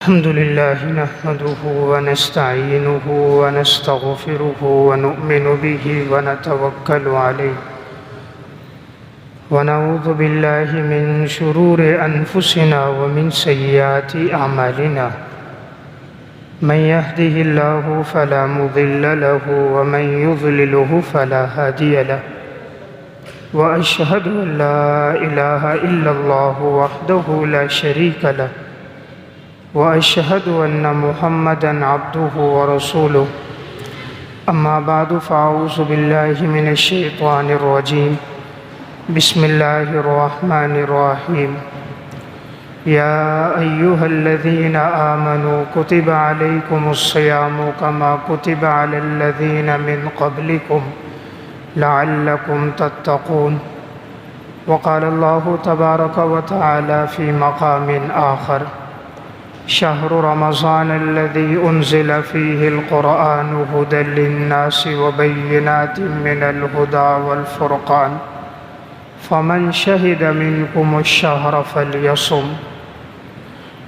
الحمد لله نحمده ونستعينه ونستغفره ونؤمن به ونتوكل عليه ونعوذ بالله من شرور أنفسنا ومن سيئات أعمالنا من يهده الله فلا مضل له ومن يضلله فلا هادي له وأشهد أن لا إله إلا الله وحده لا شريك له وأشهد أن محمدًا عبده ورسوله أما بعد فأعوذ بالله من الشيطان الرجيم بسم الله الرحمن الرحيم يا أيها الذين آمنوا كتب عليكم الصيام كما كتب على الذين من قبلكم لعلكم تتقون وقال الله تبارك وتعالى في مقام آخر شهر رمضان الذي أنزل فيه القرآن هدى للناس وبينات من الهدى والفرقان فمن شهد منكم الشهر فليصم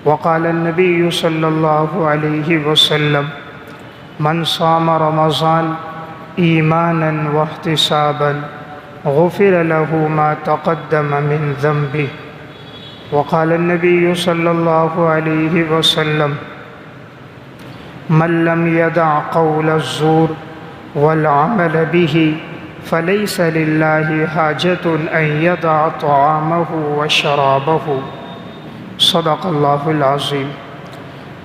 وقال النبي صلى الله عليه وسلم من صام رمضان إيمانا واحتسابا غفر له ما تقدم من ذنبه وقال النبي صلى الله عليه وسلم من لم يدع قول الزور والعمل به فليس لله حاجة أن يدع طعامه وشرابه صدق اللہ العظیم۔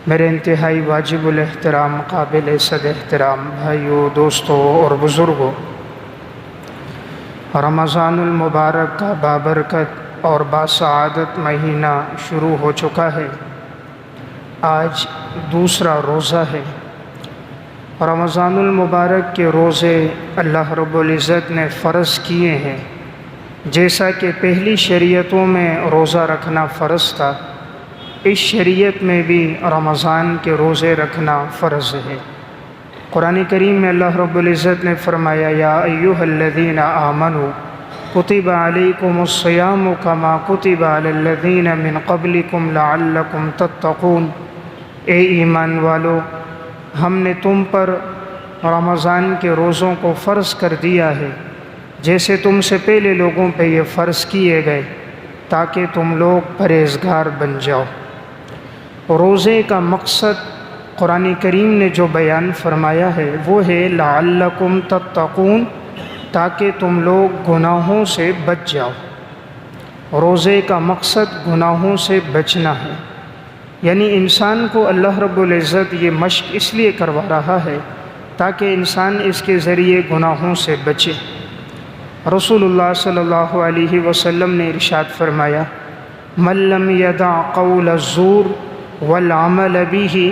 میرے انتہائی واجب الاحترام قابل صد احترام بھائیوں، دوستوں اور بزرگوں، رمضان المبارک کا بابرکت اور باسعادت مہینہ شروع ہو چکا ہے۔ آج دوسرا روزہ ہے۔ رمضان المبارک کے روزے اللہ رب العزت نے فرض کیے ہیں۔ جیسا کہ پہلی شریعتوں میں روزہ رکھنا فرض تھا، اس شریعت میں بھی رمضان کے روزے رکھنا فرض ہے۔ قرآن کریم میں اللہ رب العزت نے فرمایا یا ایھا الذین آمنوا کتب علیکم الصیام کما کتب علی الذین من قبلکم لعلکم تتقون، اے ایمان والو، ہم نے تم پر رمضان کے روزوں کو فرض کر دیا ہے جیسے تم سے پہلے لوگوں پہ یہ فرض کیے گئے تاکہ تم لوگ پرہیزگار بن جاؤ۔ روزے کا مقصد قرآن کریم نے جو بیان فرمایا ہے وہ ہے لعلکم تتقون، تاکہ تم لوگ گناہوں سے بچ جاؤ۔ روزے کا مقصد گناہوں سے بچنا ہے، یعنی انسان کو اللہ رب العزت یہ مشق اس لیے کروا رہا ہے تاکہ انسان اس کے ذریعے گناہوں سے بچے۔ رسول اللہ صلی اللہ علیہ وسلم نے ارشاد فرمایا من لم يدع قول الزور والعمل به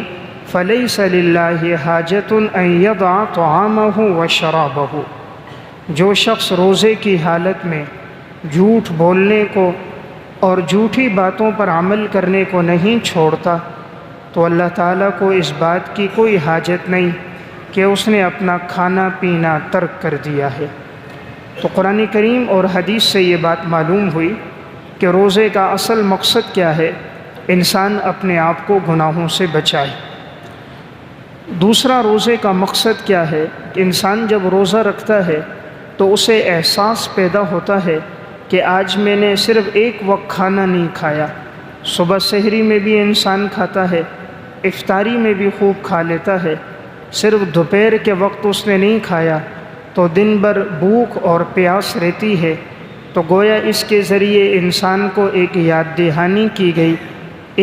فليس لله حاجة أن يدع طعامه وشرابه، جو شخص روزے کی حالت میں جھوٹ بولنے کو اور جھوٹی باتوں پر عمل کرنے کو نہیں چھوڑتا تو اللہ تعالیٰ کو اس بات کی کوئی حاجت نہیں کہ اس نے اپنا کھانا پینا ترک کر دیا ہے۔ تو قرآن کریم اور حدیث سے یہ بات معلوم ہوئی کہ روزے کا اصل مقصد کیا ہے، انسان اپنے آپ کو گناہوں سے بچائے۔ دوسرا روزے کا مقصد کیا ہے کہ انسان جب روزہ رکھتا ہے تو اسے احساس پیدا ہوتا ہے کہ آج میں نے صرف ایک وقت کھانا نہیں کھایا، صبح سحری میں بھی انسان کھاتا ہے، افطاری میں بھی خوب کھا لیتا ہے، صرف دوپہر کے وقت اس نے نہیں کھایا تو دن بھر بھوک اور پیاس رہتی ہے۔ تو گویا اس کے ذریعے انسان کو ایک یاد دہانی کی گئی،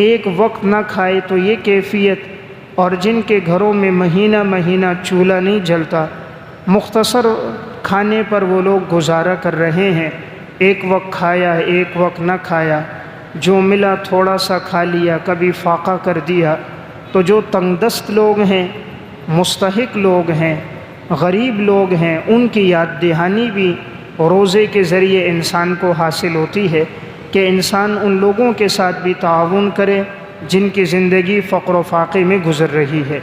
ایک وقت نہ کھائے تو یہ کیفیت، اور جن کے گھروں میں مہینہ مہینہ چولہا نہیں جلتا، مختصر کھانے پر وہ لوگ گزارا کر رہے ہیں، ایک وقت کھایا ایک وقت نہ کھایا، جو ملا تھوڑا سا کھا لیا، کبھی فاقہ کر دیا۔ تو جو تنگ دست لوگ ہیں، مستحق لوگ ہیں، غریب لوگ ہیں، ان کی یاد دہانی بھی روزے کے ذریعے انسان کو حاصل ہوتی ہے کہ انسان ان لوگوں کے ساتھ بھی تعاون کرے جن کی زندگی فقر و فاقے میں گزر رہی ہے۔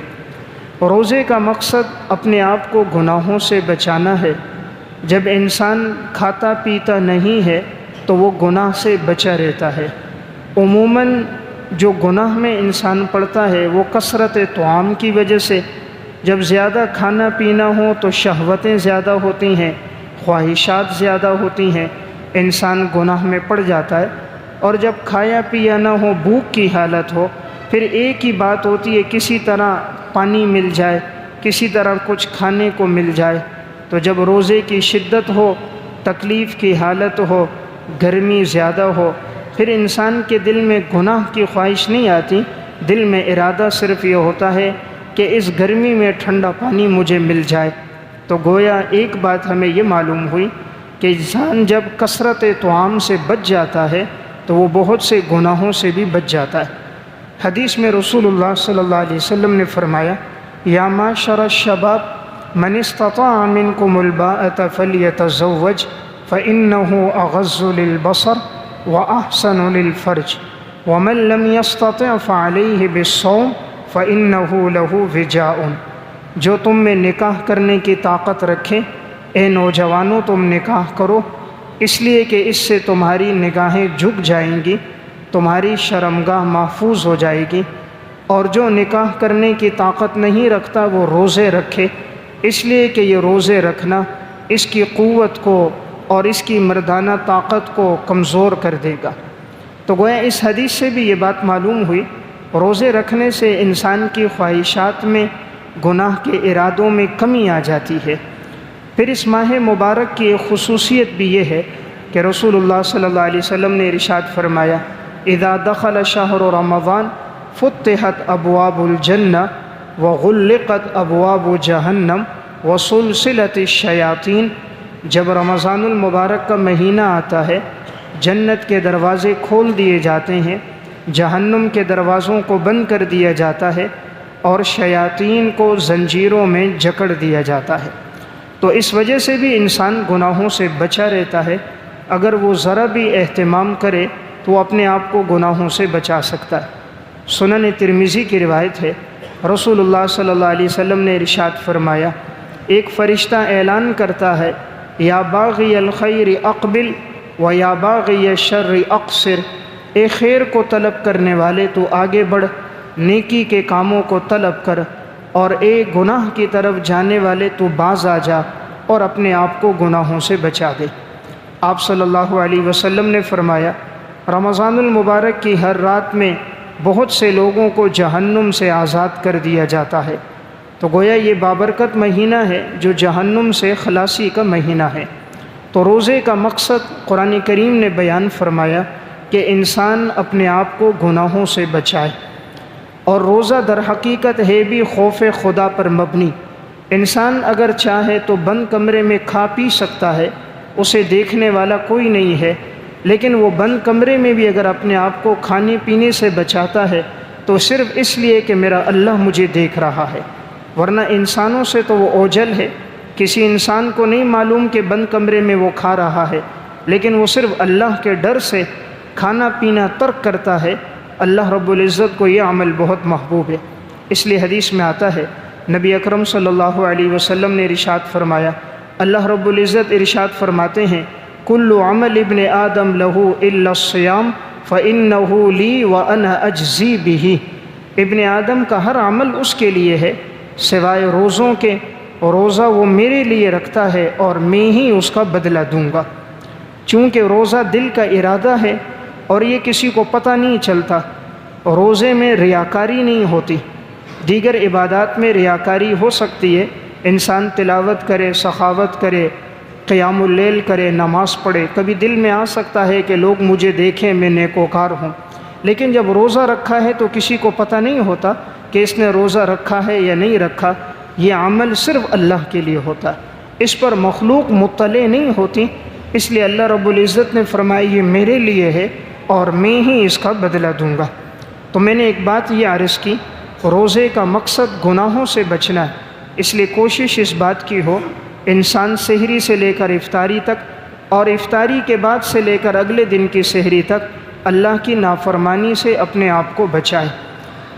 روزے کا مقصد اپنے آپ کو گناہوں سے بچانا ہے۔ جب انسان کھاتا پیتا نہیں ہے تو وہ گناہ سے بچا رہتا ہے۔ عموماً جو گناہ میں انسان پڑتا ہے وہ کثرت طعام کی وجہ سے، جب زیادہ کھانا پینا ہو تو شہوتیں زیادہ ہوتی ہیں، خواہشات زیادہ ہوتی ہیں، انسان گناہ میں پڑ جاتا ہے۔ اور جب کھایا پیا نہ ہو، بھوک کی حالت ہو، پھر ایک ہی بات ہوتی ہے کسی طرح پانی مل جائے، کسی طرح کچھ کھانے کو مل جائے۔ تو جب روزے کی شدت ہو، تکلیف کی حالت ہو، گرمی زیادہ ہو، پھر انسان کے دل میں گناہ کی خواہش نہیں آتی، دل میں ارادہ صرف یہ ہوتا ہے کہ اس گرمی میں ٹھنڈا پانی مجھے مل جائے۔ تو گویا ایک بات ہمیں یہ معلوم ہوئی کہ انسان جب کثرت طعام سے بچ جاتا ہے تو وہ بہت سے گناہوں سے بھی بچ جاتا ہے۔ حدیث میں رسول اللہ صلی اللہ علیہ وسلم نے فرمایا، یا معشر الشباب من استطاع منکم الباءۃ فلیتزوج فإنہ اغض للبصر واحسن للفرج ومن لم يستطع فعلیہ بالصوم فإنہ لہ وجاء۔ جو تم میں نکاح کرنے کی طاقت رکھے، اے نوجوانوں تم نکاح کرو، اس لیے کہ اس سے تمہاری نگاہیں جھک جائیں گی، تمہاری شرمگاہ محفوظ ہو جائے گی۔ اور جو نکاح کرنے کی طاقت نہیں رکھتا وہ روزے رکھے، اس لیے کہ یہ روزے رکھنا اس کی قوت کو اور اس کی مردانہ طاقت کو کمزور کر دے گا۔ تو گویا اس حدیث سے بھی یہ بات معلوم ہوئی، روزے رکھنے سے انسان کی خواہشات میں، گناہ کے ارادوں میں کمی آ جاتی ہے۔ پھر اس ماہ مبارک کی ایک خصوصیت بھی یہ ہے کہ رسول اللہ صلی اللہ علیہ وسلم نے ارشاد فرمایا، اذا دخل شہر رمضان فتحت ابواب الجنہ وغلقت ابواب جہنم وسلسلت الشیاطین۔ جب رمضان المبارک کا مہینہ آتا ہے، جنت کے دروازے کھول دیے جاتے ہیں، جہنم کے دروازوں کو بند کر دیا جاتا ہے، اور شیاطین کو زنجیروں میں جکڑ دیا جاتا ہے۔ تو اس وجہ سے بھی انسان گناہوں سے بچا رہتا ہے۔ اگر وہ ذرا بھی اہتمام کرے تو وہ اپنے آپ کو گناہوں سے بچا سکتا ہے۔ سنن ترمذی کی روایت ہے، رسول اللہ صلی اللہ علیہ وسلم نے ارشاد فرمایا، ایک فرشتہ اعلان کرتا ہے، یا باغی الخیر اقبل و یا باغی الشر اقصر، اے خیر کو طلب کرنے والے تو آگے بڑھ، نیکی کے کاموں کو طلب کر، اور اے گناہ کی طرف جانے والے تو باز آ جا اور اپنے آپ کو گناہوں سے بچا دے۔ آپ صلی اللہ علیہ وسلم نے فرمایا، رمضان المبارک کی ہر رات میں بہت سے لوگوں کو جہنم سے آزاد کر دیا جاتا ہے۔ تو گویا یہ بابرکت مہینہ ہے جو جہنم سے خلاصی کا مہینہ ہے۔ تو روزے کا مقصد قرآن کریم نے بیان فرمایا کہ انسان اپنے آپ کو گناہوں سے بچائے، اور روزہ در حقیقت ہے بھی خوف خدا پر مبنی۔ انسان اگر چاہے تو بند کمرے میں کھا پی سکتا ہے، اسے دیکھنے والا کوئی نہیں ہے، لیکن وہ بند کمرے میں بھی اگر اپنے آپ کو کھانے پینے سے بچاتا ہے تو صرف اس لیے کہ میرا اللہ مجھے دیکھ رہا ہے، ورنہ انسانوں سے تو وہ اوجل ہے۔ کسی انسان کو نہیں معلوم کہ بند کمرے میں وہ کھا رہا ہے، لیکن وہ صرف اللہ کے ڈر سے کھانا پینا ترک کرتا ہے۔ اللہ رب العزت کو یہ عمل بہت محبوب ہے، اس لیے حدیث میں آتا ہے، نبی اکرم صلی اللہ علیہ وسلم نے ارشاد فرمایا، اللہ رب العزت ارشاد فرماتے ہیں، کل عمل ابن آدم لہ الا الصیام فإنہ لی وأنا اجزی بہ۔ ابن آدم کا ہر عمل اس کے لیے ہے سوائے روزوں کے، روزہ وہ میرے لیے رکھتا ہے اور میں ہی اس کا بدلہ دوں گا۔ چونکہ روزہ دل کا ارادہ ہے اور یہ کسی کو پتہ نہیں چلتا، روزے میں ریاکاری نہیں ہوتی۔ دیگر عبادات میں ریاکاری ہو سکتی ہے، انسان تلاوت کرے، سخاوت کرے، قیام اللیل کرے، نماز پڑھے، کبھی دل میں آ سکتا ہے کہ لوگ مجھے دیکھیں میں نیکوکار ہوں، لیکن جب روزہ رکھا ہے تو کسی کو پتہ نہیں ہوتا کہ اس نے روزہ رکھا ہے یا نہیں رکھا۔ یہ عمل صرف اللہ کے لیے ہوتا ہے، اس پر مخلوق مطلع نہیں ہوتی، اس لیے اللہ رب العزت نے فرمایا یہ میرے لیے ہے اور میں ہی اس کا بدلہ دوں گا۔ تو میں نے ایک بات یہ عرض کی، روزے کا مقصد گناہوں سے بچنا ہے، اس لیے کوشش اس بات کی ہو انسان سحری سے لے کر افطاری تک اور افطاری کے بعد سے لے کر اگلے دن کی سحری تک اللہ کی نافرمانی سے اپنے آپ کو بچائے۔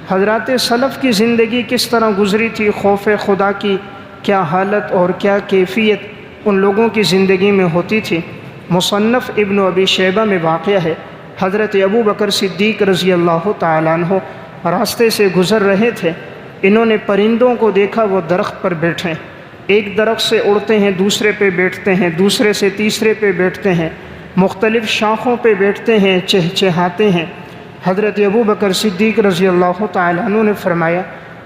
حضرات سلف کی زندگی کس طرح گزری تھی، خوف خدا کی کیا حالت اور کیا کیفیت ان لوگوں کی زندگی میں ہوتی تھی۔ مصنف ابن ابی شیبہ میں واقعہ ہے، حضرت ابو بکر صدیق رضی اللہ تعالیٰ عنہ راستے سے گزر رہے تھے، انہوں نے پرندوں کو دیکھا، وہ درخت پر بیٹھے، ایک درخت سے اڑتے ہیں دوسرے پہ بیٹھتے ہیں، دوسرے سے تیسرے پہ بیٹھتے ہیں، مختلف شاخوں پہ بیٹھتے ہیں، چہچہاتے ہیں۔ حضرت ابو بکر صدیق رضی اللہ تعالیٰ عنہ نے فرمایا،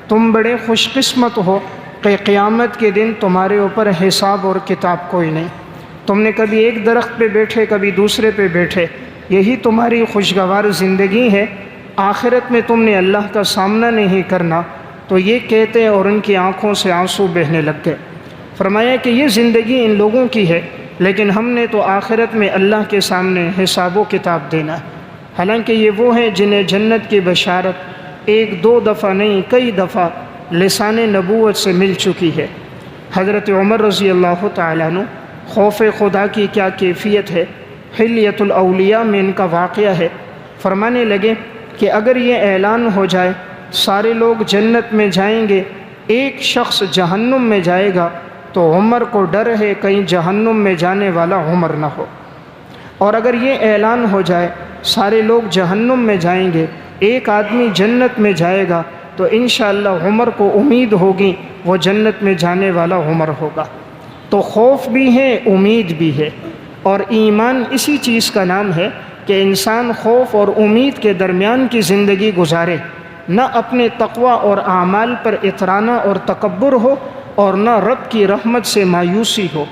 تم بڑے خوش قسمت ہو کہ قیامت کے دن تمہارے اوپر حساب اور کتاب کوئی نہیں۔ تم نے کبھی ایک درخت پہ بیٹھے، کبھی دوسرے پہ بیٹھے، یہی تمہاری خوشگوار زندگی ہے۔ آخرت میں تم نے اللہ کا سامنا نہیں کرنا۔ تو یہ کہتے اور ان کی آنکھوں سے آنسو بہنے لگ گئے۔ فرمایا کہ یہ زندگی ان لوگوں کی ہے، لیکن ہم نے تو آخرت میں اللہ کے سامنے حساب و کتاب دینا ہے۔ حالانکہ یہ وہ ہیں جنہیں جنت کی بشارت ایک دو دفعہ نہیں، کئی دفعہ لسان نبوت سے مل چکی ہے۔ حضرت عمر رضی اللہ تعالیٰ عنہ، خوف خدا کی کیا کیفیت ہے، حلیۃ الاولیاء میں ان کا واقعہ ہے۔ فرمانے لگے کہ اگر یہ اعلان ہو جائے سارے لوگ جنت میں جائیں گے، ایک شخص جہنم میں جائے گا، تو عمر کو ڈر ہے کہیں جہنم میں جانے والا عمر نہ ہو۔ اور اگر یہ اعلان ہو جائے سارے لوگ جہنم میں جائیں گے، ایک آدمی جنت میں جائے گا، تو انشاءاللہ عمر کو امید ہوگی وہ جنت میں جانے والا عمر ہوگا۔ تو خوف بھی ہے، امید بھی ہے، اور ایمان اسی چیز کا نام ہے کہ انسان خوف اور امید کے درمیان کی زندگی گزارے، نہ اپنے تقوی اور اعمال پر اطرانہ اور تکبر ہو، اور نہ رب کی رحمت سے مایوسی ہو۔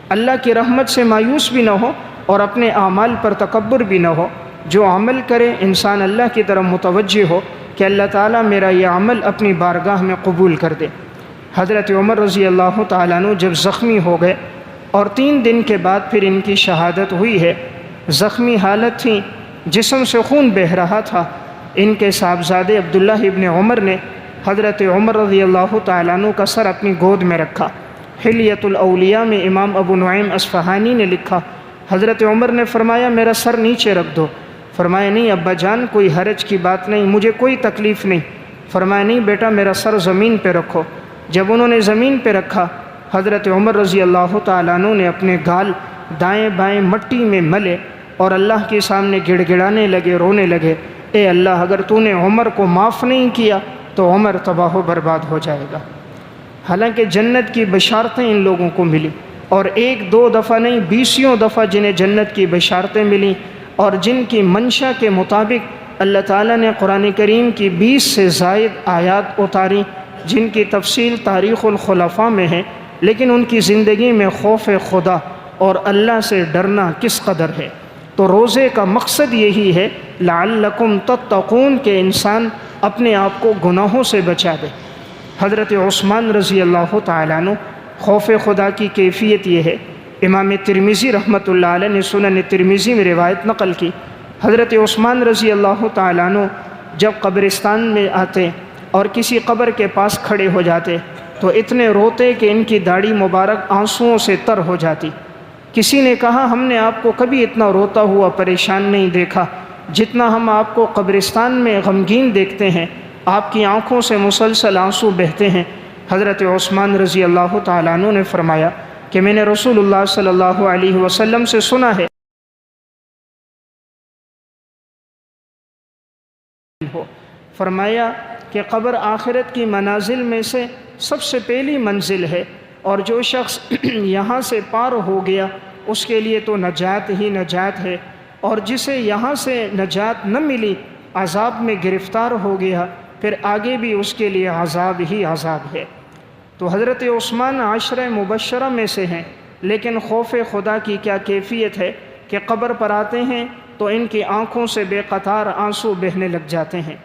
اللہ کی رحمت سے مایوس بھی نہ ہو اور اپنے اعمال پر تکبر بھی نہ ہو۔ جو عمل کرے انسان اللہ کی طرف متوجہ ہو کہ اللہ تعالیٰ میرا یہ عمل اپنی بارگاہ میں قبول کر دے۔ حضرت عمر رضی اللہ تعالیٰ عنہ جب زخمی ہو گئے اور 3 دن کے بعد پھر ان کی شہادت ہوئی ہے، زخمی حالت تھی، جسم سے خون بہہ رہا تھا، ان کے صاحبزادے عبداللہ ابن عمر نے حضرت عمر رضی اللہ تعالیٰ عنہ کا سر اپنی گود میں رکھا۔ حلیۃ الاولیاء میں امام ابو نعیم اصفہانی نے لکھا، حضرت عمر نے فرمایا میرا سر نیچے رکھ دو۔ فرمایا نہیں ابا جان، کوئی حرج کی بات نہیں، مجھے کوئی تکلیف نہیں۔ فرمایا نہیں بیٹا، میرا سر زمین پہ رکھو۔ جب انہوں نے زمین پہ رکھا، حضرت عمر رضی اللہ تعالیٰ عنہ نے اپنے گال دائیں بائیں مٹی میں ملے اور اللہ کے سامنے گڑ گڑانے لگے، رونے لگے، اے اللہ اگر تو نے عمر کو معاف نہیں کیا تو عمر تباہ و برباد ہو جائے گا۔ حالانکہ جنت کی بشارتیں ان لوگوں کو ملی، اور ایک دو دفعہ نہیں، 20 دفعہ جنہیں جنت کی بشارتیں ملیں، اور جن کی منشا کے مطابق اللہ تعالیٰ نے قرآن کریم کی 20 سے زائد آیات اتاری، جن کی تفصیل تاریخ الخلفاء میں ہے، لیکن ان کی زندگی میں خوف خدا اور اللہ سے ڈرنا کس قدر ہے۔ تو روزے کا مقصد یہی ہے لعلکم تتقون، کہ انسان اپنے آپ کو گناہوں سے بچا دے۔ حضرت عثمان رضی اللہ تعالیٰ عنہ، خوف خدا کی کیفیت یہ ہے، امام ترمذی رحمۃ اللہ علیہ نے سنن ترمذی میں روایت نقل کی، حضرت عثمان رضی اللہ تعالیٰ عنہ جب قبرستان میں آتے اور کسی قبر کے پاس کھڑے ہو جاتے تو اتنے روتے کہ ان کی داڑھی مبارک آنسوؤں سے تر ہو جاتی۔ کسی نے کہا ہم نے آپ کو کبھی اتنا روتا ہوا پریشان نہیں دیکھا جتنا ہم آپ کو قبرستان میں غمگین دیکھتے ہیں، آپ کی آنکھوں سے مسلسل آنسو بہتے ہیں۔ حضرت عثمان رضی اللہ تعالیٰ عنہ نے فرمایا کہ میں نے رسول اللہ صلی اللہ علیہ وسلم سے سنا ہے، فرمایا کہ قبر آخرت کی منازل میں سے سب سے پہلی منزل ہے، اور جو شخص یہاں سے پار ہو گیا اس کے لیے تو نجات ہی نجات ہے، اور جسے یہاں سے نجات نہ ملی، عذاب میں گرفتار ہو گیا، پھر آگے بھی اس کے لیے عذاب ہی عذاب ہے۔ تو حضرت عثمان عشرہ مبشرہ میں سے ہیں، لیکن خوف خدا کی کیا کیفیت ہے کہ قبر پر آتے ہیں تو ان کی آنکھوں سے بے قطار آنسو بہنے لگ جاتے ہیں۔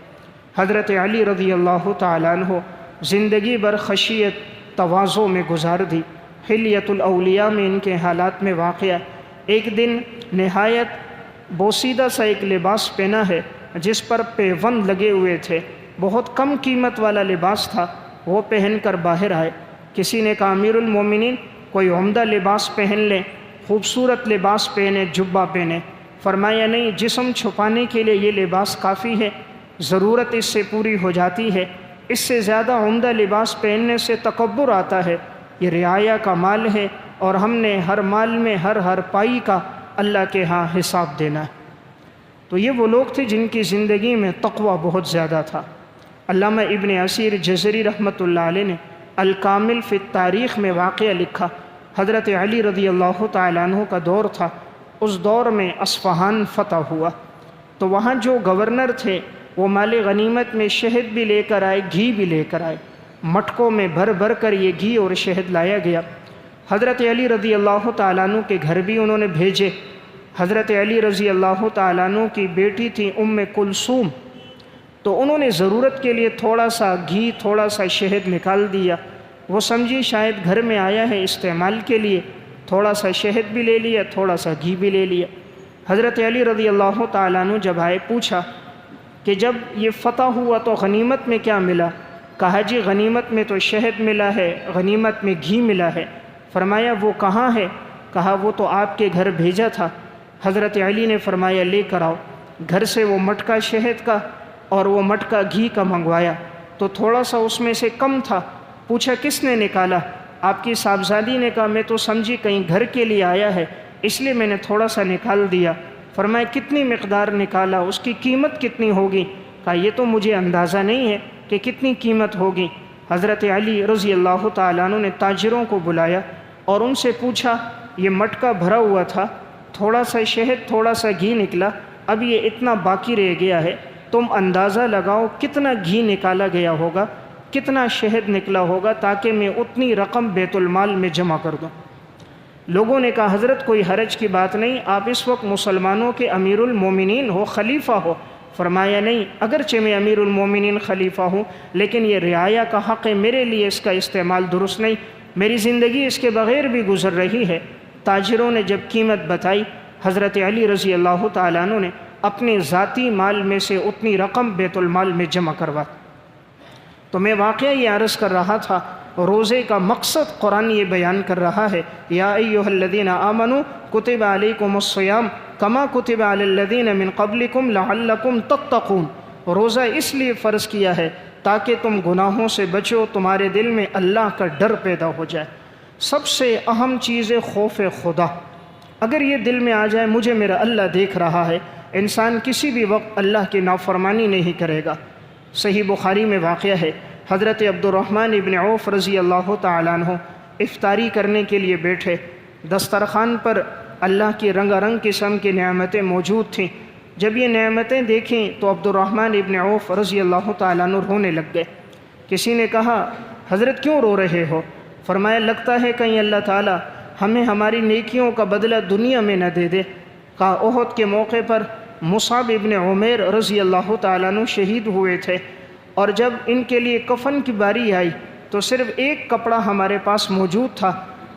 حضرت علی رضی اللہ تعالیٰ عنہ زندگی بھر خشیت تواضع میں گزار دی۔ حلیۃ الاولیاء میں ان کے حالات میں واقعہ، ایک دن نہایت بوسیدہ سا ایک لباس پہنا ہے جس پر پیوند لگے ہوئے تھے، بہت کم قیمت والا لباس تھا، وہ پہن کر باہر آئے۔ کسی نے کہا امیر المومنین کوئی عمدہ لباس پہن لیں، خوبصورت لباس پہنے، جبہ پہنے۔ فرمایا نہیں، جسم چھپانے کے لیے یہ لباس کافی ہے، ضرورت اس سے پوری ہو جاتی ہے، اس سے زیادہ عمدہ لباس پہننے سے تکبر آتا ہے، یہ رعایا کا مال ہے، اور ہم نے ہر مال میں ہر پائی کا اللہ کے ہاں حساب دینا ہے۔ تو یہ وہ لوگ تھے جن کی زندگی میں تقوی بہت زیادہ تھا۔ علامہ ابن اسیر جزری رحمۃ اللہ علیہ نے الکامل فی التاریخ میں واقعہ لکھا۔ حضرت علی رضی اللہ تعالیٰ عنہ کا دور تھا، اس دور میں اصفہان فتح ہوا، تو وہاں جو گورنر تھے وہ مال غنیمت میں شہد بھی لے کر آئے، گھی بھی لے کر آئے، مٹکوں میں بھر بھر کر یہ گھی اور شہد لایا گیا۔ حضرت علی رضی اللہ تعالیٰ عنہ کے گھر بھی انہوں نے بھیجے۔ حضرت علی رضی اللہ تعالیٰ عنہ کی بیٹی تھی ام کلثوم، تو انہوں نے ضرورت کے لیے تھوڑا سا گھی، تھوڑا سا شہد نکال دیا۔ وہ سمجھی شاید گھر میں آیا ہے استعمال کے لیے، تھوڑا سا شہد بھی لے لیا، تھوڑا سا گھی بھی لے لیا۔ حضرت علی رضی اللہ تعالیٰ عنہ جب آئے، پوچھا کہ جب یہ فتح ہوا تو غنیمت میں کیا ملا؟ کہا جی غنیمت میں تو شہد ملا ہے، غنیمت میں گھی ملا ہے۔ فرمایا وہ کہاں ہے؟ کہا وہ تو آپ کے گھر بھیجا تھا۔ حضرت علی نے فرمایا لے کر آؤ۔ گھر سے وہ مٹکا شہد کا اور وہ مٹکا گھی کا منگوایا، تو تھوڑا سا اس میں سے کم تھا۔ پوچھا کس نے نکالا؟ آپ کی صاحبزادی نے کہا میں تو سمجھی کہیں گھر کے لیے آیا ہے، اس لیے میں نے تھوڑا سا نکال دیا۔ فرمایا کتنی مقدار نکالا؟ اس کی قیمت کتنی ہوگی؟ کہا یہ تو مجھے اندازہ نہیں ہے کہ کتنی قیمت ہوگی۔ حضرت علی رضی اللہ تعالیٰ عنہ نے تاجروں کو بلایا اور ان سے پوچھا یہ مٹکا بھرا ہوا تھا، تھوڑا سا شہد تھوڑا سا گھی نکلا، اب یہ اتنا باقی رہ گیا ہے، تم اندازہ لگاؤ کتنا گھی نکالا گیا ہوگا، کتنا شہد نکلا ہوگا، تاکہ میں اتنی رقم بیت المال میں جمع کر دوں۔ لوگوں نے کہا حضرت کوئی حرج کی بات نہیں، آپ اس وقت مسلمانوں کے امیر المومنین ہو، خلیفہ ہو۔ فرمایا نہیں، اگرچہ میں امیر المومنین خلیفہ ہوں، لیکن یہ رعایا کا حق ہے، میرے لیے اس کا استعمال درست نہیں، میری زندگی اس کے بغیر بھی گزر رہی ہے۔ تاجروں نے جب قیمت بتائی، حضرت علی رضی اللہ تعالیٰ عنہ نے اپنے ذاتی مال میں سے اتنی رقم بیت المال میں جمع کروا۔ تو میں واقعہ یہ عرض کر رہا تھا، روزے کا مقصد قرآن یہ بیان کر رہا ہے، یا ایھا الذین آمنوا کتب علیکم الصیام کما کتب علی الذین من قبلکم لعلکم تتقون۔ روزہ اس لیے فرض کیا ہے تاکہ تم گناہوں سے بچو، تمہارے دل میں اللہ کا ڈر پیدا ہو جائے۔ سب سے اہم چیز ہے خوف خدا۔ اگر یہ دل میں آ جائے مجھے میرا اللہ دیکھ رہا ہے، انسان کسی بھی وقت اللہ کی نافرمانی نہیں کرے گا۔ صحیح بخاری میں واقعہ ہے، حضرت عبد الرحمن ابن عوف رضی اللہ تعالیٰ عنہ افطاری کرنے کے لیے بیٹھے، دسترخوان پر اللہ کی رنگا رنگ قسم کی نعمتیں موجود تھیں۔ جب یہ نعمتیں دیکھیں تو عبد الرحمن ابن عوف رضی اللہ تعالیٰ عنہ رونے لگ گئے۔ کسی نے کہا حضرت کیوں رو رہے ہو؟ فرمایا لگتا ہے کہیں اللہ تعالیٰ ہمیں ہماری نیکیوں کا بدلہ دنیا میں نہ دے دے۔ کہا احد کے موقع پر مصعب ابن عمیر رضی اللہ تعالیٰ عنہ شہید ہوئے تھے، اور جب ان کے لیے کفن کی باری آئی تو صرف ایک کپڑا ہمارے پاس موجود تھا،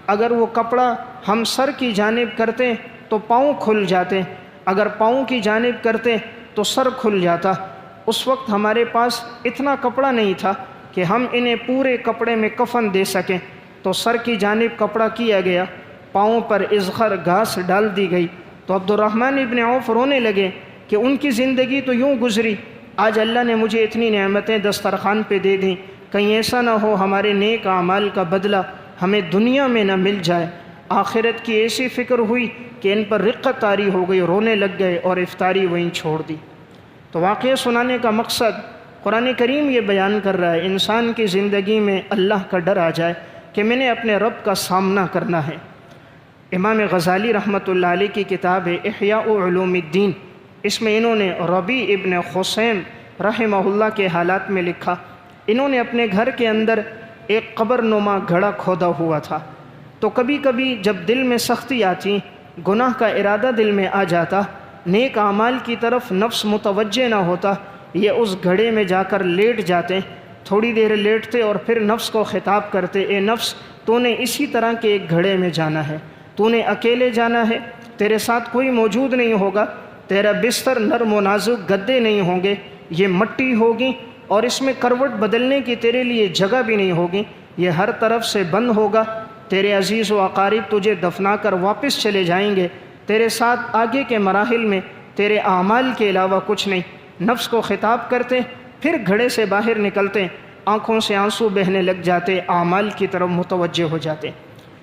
اگر وہ کپڑا ہم سر کی جانب کرتے تو پاؤں کھل جاتے، اگر پاؤں کی جانب کرتے تو سر کھل جاتا۔ اس وقت ہمارے پاس اتنا کپڑا نہیں تھا کہ ہم انہیں پورے کپڑے میں کفن دے سکیں، تو سر کی جانب کپڑا کیا گیا، پاؤں پر ازخر گھاس ڈال دی گئی۔ تو عبد الرحمن ابن عوف رونے لگے کہ ان کی زندگی تو یوں گزری، آج اللہ نے مجھے اتنی نعمتیں دسترخوان پہ دے دیں، کہیں ایسا نہ ہو ہمارے نیک اعمال کا بدلہ ہمیں دنیا میں نہ مل جائے۔ آخرت کی ایسی فکر ہوئی کہ ان پر رقت طاری ہو گئی، رونے لگ گئے اور افطاری وہیں چھوڑ دی۔ تو واقعہ سنانے کا مقصد قرآن کریم یہ بیان کر رہا ہے، انسان کی زندگی میں اللہ کا ڈر آ جائے کہ میں نے اپنے رب کا سامنا کرنا ہے۔ امام غزالی رحمۃ اللہ علیہ کی کتاب ہے احیاء علوم الدین، اس میں انہوں نے ربیع ابن خثیم رحمہ اللہ کے حالات میں لکھا، انہوں نے اپنے گھر کے اندر ایک قبر نما گھڑا کھودا ہوا تھا، تو کبھی کبھی جب دل میں سختی آتی، گناہ کا ارادہ دل میں آ جاتا، نیک اعمال کی طرف نفس متوجہ نہ ہوتا، یہ اس گھڑے میں جا کر لیٹ جاتے، تھوڑی دیر لیٹتے اور پھر نفس کو خطاب کرتے، اے نفس تو نے اسی طرح کے ایک گھڑے میں جانا ہے، تو نے اکیلے جانا ہے، تیرے ساتھ کوئی موجود نہیں ہوگا، تیرا بستر نرم و نازک گدے نہیں ہوں گے، یہ مٹی ہوگی اور اس میں کروٹ بدلنے کی تیرے لیے جگہ بھی نہیں ہوگی، یہ ہر طرف سے بند ہوگا، تیرے عزیز و اقارب تجھے دفنا کر واپس چلے جائیں گے، تیرے ساتھ آگے کے مراحل میں تیرے اعمال کے علاوہ کچھ نہیں۔ نفس کو خطاب کرتے، پھر گھڑے سے باہر نکلتے، آنکھوں سے آنسو بہنے لگ جاتے، اعمال کی طرف متوجہ ہو جاتے۔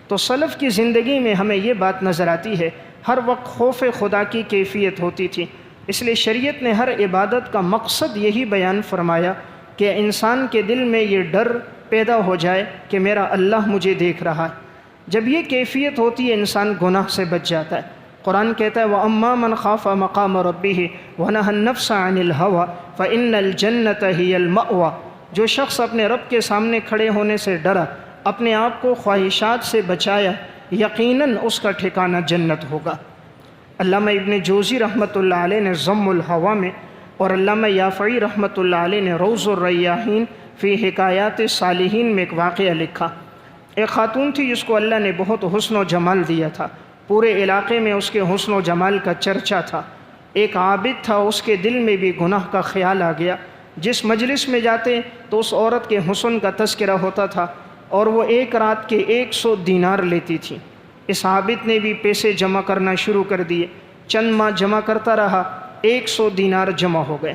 تو سلف کی زندگی میں ہمیں یہ بات نظر آتی ہے، ہر وقت خوف خدا کی کیفیت ہوتی تھی۔ اس لیے شریعت نے ہر عبادت کا مقصد یہی بیان فرمایا کہ انسان کے دل میں یہ ڈر پیدا ہو جائے کہ میرا اللہ مجھے دیکھ رہا ہے۔ جب یہ کیفیت ہوتی ہے انسان گناہ سے بچ جاتا ہے۔ قرآن کہتا ہے وَأَمَّا مَنْ خَافَ مَقَامَ رَبِّهِ وَنَهَى النَّفْسَ عَنِ الْهَوَىٰ فَإِنَّ الْجَنَّةَ هِيَ الْمَأْوَىٰ، جو شخص اپنے رب کے سامنے کھڑے ہونے سے ڈرا، اپنے آپ کو خواہشات سے بچایا، یقیناً اس کا ٹھکانہ جنت ہوگا۔ علامہ ابن جوزی رحمۃ اللہ علیہ نے ضم الہوا میں اور علامہ یافعی رحمۃ اللہ علیہ نے روض الریاحین فی حکایات صالحین میں ایک واقعہ لکھا۔ ایک خاتون تھی جس کو اللہ نے بہت حسن و جمال دیا تھا، پورے علاقے میں اس کے حسن و جمال کا چرچا تھا۔ ایک عابد تھا، اس کے دل میں بھی گناہ کا خیال آ گیا۔ جس مجلس میں جاتے تو اس عورت کے حسن کا تذکرہ ہوتا تھا، اور وہ ایک رات کے 100 دینار لیتی تھی۔ اس عابد نے بھی پیسے جمع کرنا شروع کر دیے، چند ماہ جمع کرتا رہا، 100 دینار جمع ہو گئے۔